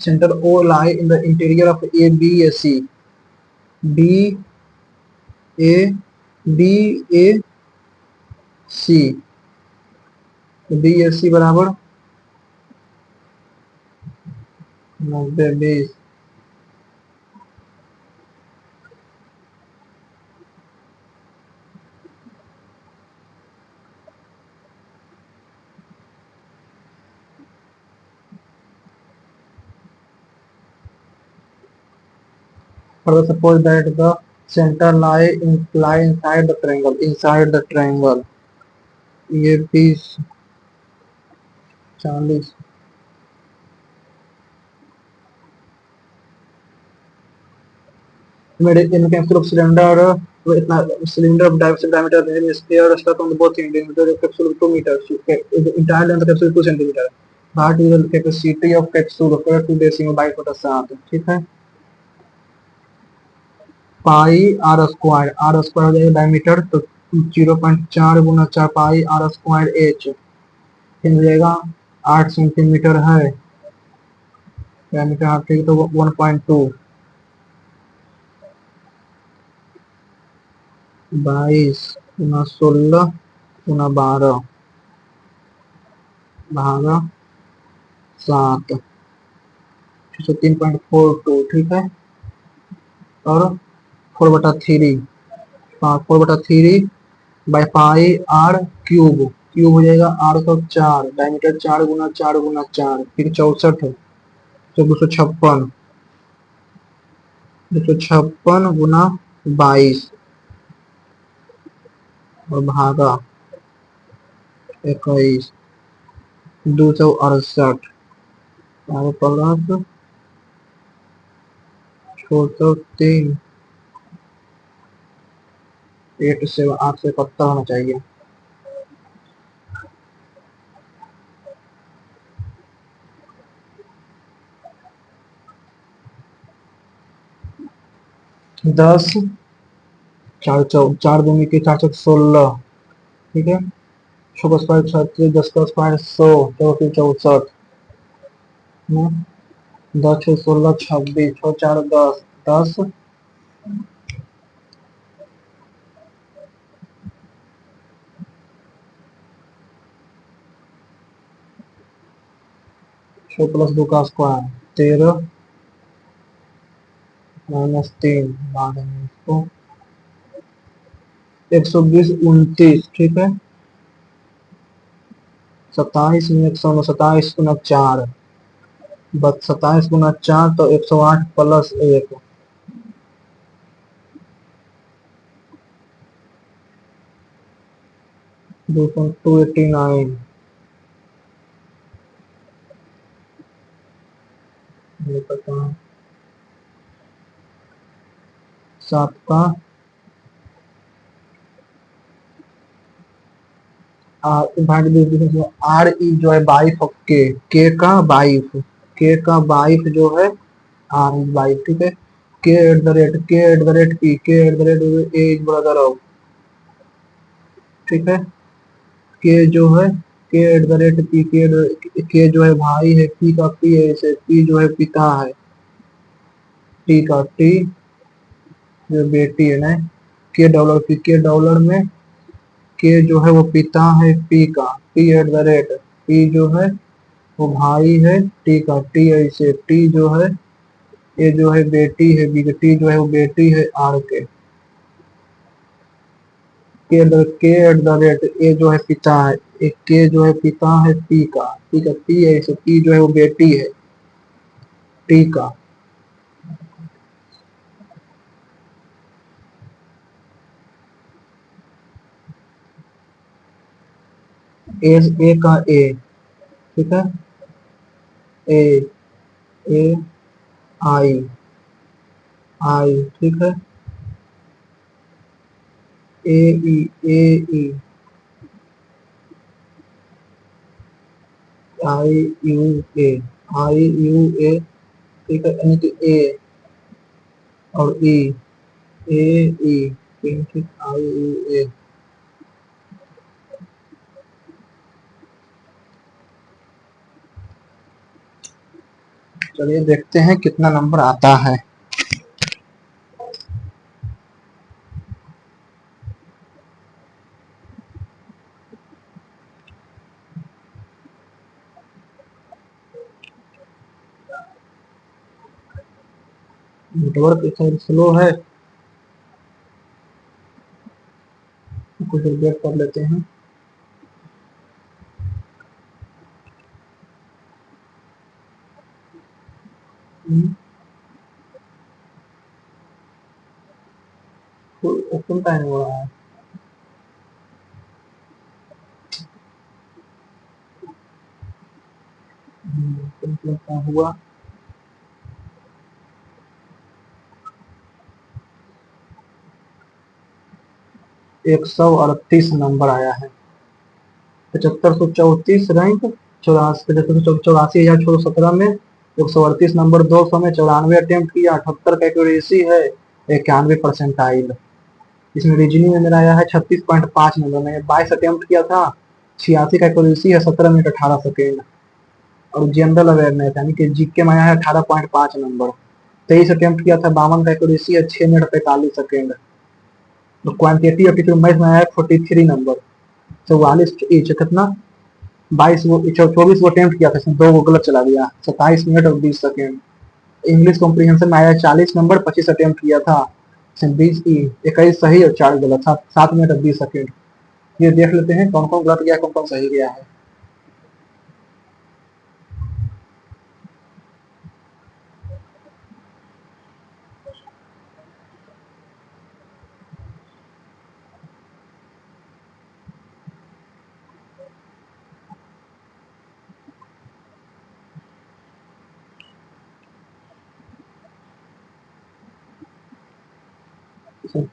center O lie in the interior of ABAC, B A B A C, BAC बराबर 90 20। Further suppose that the center lie inside the triangle, ये 20 40। made in capsule of cylinder with cylinder of diameter is there stuck on the both end in the capsule 2 meters. Okay, the entire length of the capsule 2 centimeter। That is the capacity of capsule for 2 decimal by 7, ठीक है। पाई are square हो जाएगा diameter, तो 0.4 गुना 4 पाई are square H, फिर हो जाएगा 8 centimetre है diameter, ठीक है, तो 1.2 22 गुना 16 गुना 12 भागा 7, 3.42, ठीक है। और 4/3 4/3 by pi R cube, cube हो जाएगा 804 डायमीटर, 4 गुना 4 गुना 4, फिर 64, तो 256 गुना 22 और भागा 21, 268 और प्लस 403 8 से 71 होना चाहिए। 10 4 दूनी के 4 16, ठीक है। 6 का स्क्वायर 36, 10 का स्क्वायर 100, तो फिर 64, 10 6 16 26, 6 4 10 10 6 प्लस 2 का स्क्वायर 13 -3 बाद में इसको 120 29, ठीक है। 27 में 127 गुना 4, बस 27 गुना 4 तो 108 प्लस 1, 289, ये पता 7 का आर ई जो है बाइफ ऑफ के का बाइफ जो है आर ई बाइफ, ठीक है। के at the rate A is brother of, ठीक है। के जो है के एट द रेट पी, के जो है भाई है, पी का पी है, इसे पी जो है पिता है, टी का टी जो बेटी है ना, के डॉलर में के जो है वो पिता है पी का, P at the rate, P जो है वो भाई है, टी का टी है, इसे टी जो है ये जो है बेटी है, बी टी जो है वो बेटी है आर के एट द रेट ए जो है पिता है, एक के जो है पिता है पी का पी है, इसे पी जो है वो बेटी है टी का। ए का ए, ठीक है, ए, ए, आई, आई, ठीक है, ए, ई, ए, ई, आई, यू, ए, आई, यू, ए, ठीक है, यानी कि ए और ई, ए, ई, ठीक, आई, यू, ए। चलिए देखते हैं कितना नंबर आता है। नेटवर्क शायद स्लो है, कुछ देर वेट कर लेते हैं। ओपन टाइम हो रहा है। क्या हुआ? 138 नंबर आया है। 7534 रैंक, 84,417 में 138 नंबर, 200 में 94 अटेम्प्ट किया, 78 का एक्यूरेसी है, 91% इसमें रीजनिंग में मेरा आया है 36.5 नंबर में, 22 अटेम्प्ट किया था, 86 का एक्यूरेसी है, 17 मिनट 18 सेकेंड। और जनरल अवेयरनेस यानी कि जीके में आया है 18.5 नंबर, 23 अटेम्प्ट किया था, 52 का एक्यूरेसी है, 6 मिनट 45 सेकेंड। तो क्वांटिटी एप्टीट्यूड मैथ में आया है 43 नंबर, 44 कितना, 24 वो अटेम्प्ट किया था, इसमें 2 गलत चला गया, 27 मिनट और 20 सेकेंड। इंग्लिश कॉम्प्रिहेंशन में आया 40 नंबर, 25 अटेम्प्ट किया था, इसमें 21 सही और 4 गलत, 7 मिनट और 20 सेकेंड। ये देख लेते हैं कौन कौन गलत गया, कौन कौन सही गया है।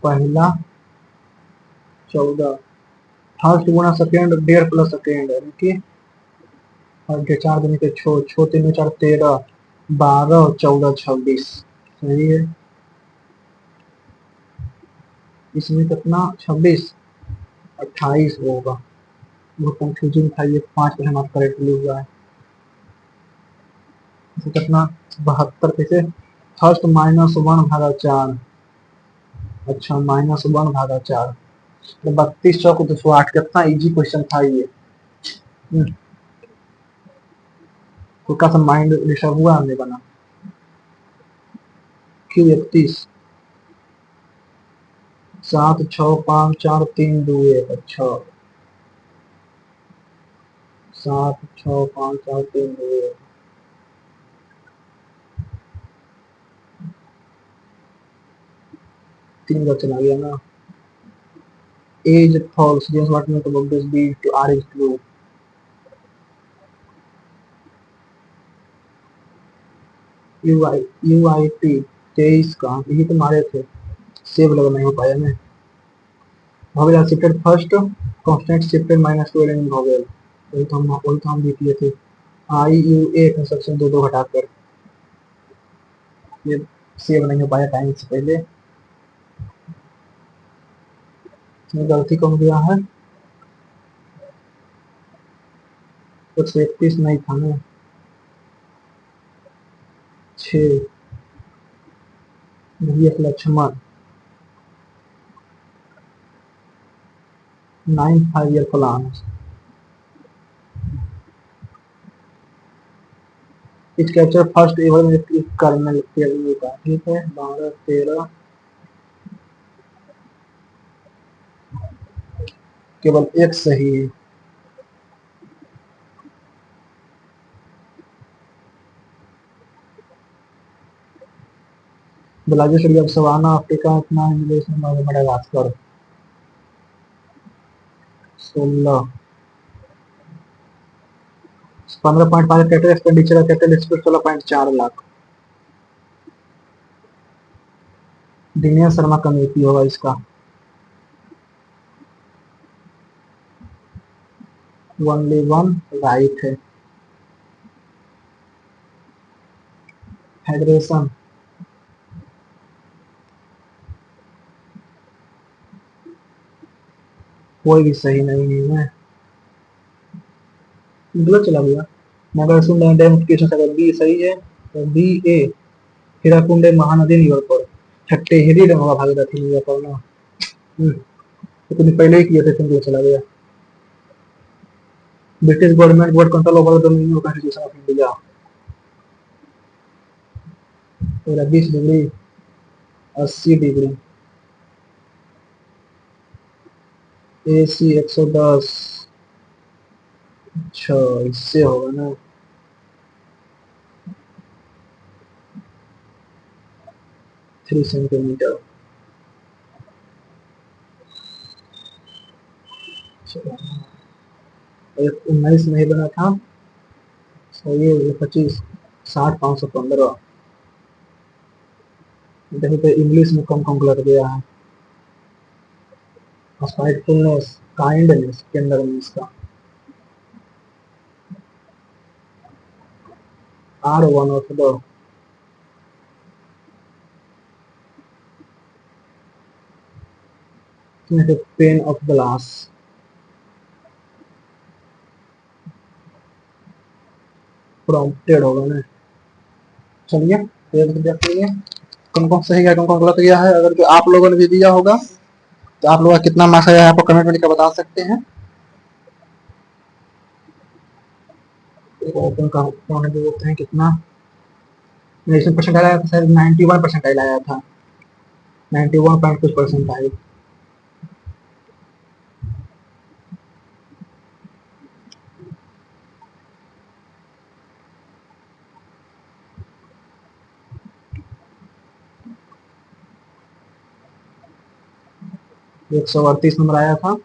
पहला 14, फर्स्ट गुना सेकेंड 1.5 प्लस सेकेंड, यानी कि 4 दिन के 6, 6 3 4 13, 12 14 26 सही है। इसमें कितना 26, 28 होगा, वो कंफ्यूजिंग था, ये 5 हमारा करेक्टली हुआ है। इसे कितना 72 कैसे, फर्स्ट -1/4, अच्छा -1/4, तो 32 चौक 208, कितना इजी क्वेश्चन था ये। हल्का सा माइंड डिस्टर्ब हुआ हमने बना। क्यू 31, 7 6 5 4 3 2 1, अच्छा 7 6 5 4 3 2 1, 3 का चला गया ना। A is false, just what meant about this B to R is true। UIT 23 का यही तो मारे थे, सेव लगा नहीं हो पाया मैं। Vowel shifted first, constant shifted -2 इन भोवेल, वही तो हम भी किए थे। आई यू ए कंस्ट्रक्शन दो दो हटाकर, ये सेव नहीं हो पाया टाइम से पहले। इसमें गलती कौन दिया है, 131 नहीं था ना, 6 Lakshman, 9 5 year plan. It capture first ever colonel का, ठीक है, 12 13, केवल एक सही है। The largest area of savanna Africa इतना मडागास्कर, 16, 15.5 कैपिटल एक्सपेंडिचर है, capital expand 16.4 lakh. Dinesh Sharma committee होगा इसका। 1 राइट है। फेडरेशन कोई भी सही नहीं है, गलत चला गया। नागार्जुन आइडेंटिफिकेशन अगर बी सही है तो बी ए। हिराकुंडे महानदी न्यूयॉर्क पर छठे हिरी रंगा भागीरथी न्यूयॉर्क पर ना। तो तुमने पहले ही किया था, तुम गलत चला गया। British government board control over the constitution of India. तो 20 डिग्री 80 डिग्री। AC 110। अच्छा इससे होगा ना। 3 सेंटीमीटर। 19 नहीं बना था। ये 25 60 515। देखो तो इंग्लिश में कम कम गलत गया है। स्पाइटफुलनेस काइंडनेस के अंदर में इसका R1 of the pain of glass. Prompted होगा ना। चलिए देख लीजिए कौन कौन सही है कौन कौन गलत गया है। अगर जो आप लोगों ने भी दिया होगा तो आप लोगों का कितना मार्क्स आया है आपको कमेंट में लिखकर बता सकते हैं। ओपन का कौन है जो बोलते हैं कितना। इसमें परसेंटाइल आया था सर 91 परसेंटाइल आया था। 91 पॉइंट कुछ परसेंटाइल। 138 नंबर आया था।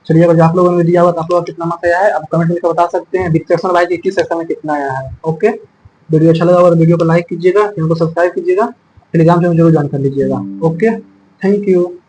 चलिए अगर आप लोगों ने दिया हुआ तो आप लोगों का कितना मार्क्स आया है आप कमेंट में लिखकर बता सकते हैं। डिस्कशन भाई किस सेक्शन में कितना आया है। ओके वीडियो अच्छा लगा और वीडियो को लाइक कीजिएगा, चैनल को सब्सक्राइब कीजिएगा, टेलीग्राम से जरूर ज्वाइन कर लीजिएगा। Okay thank you.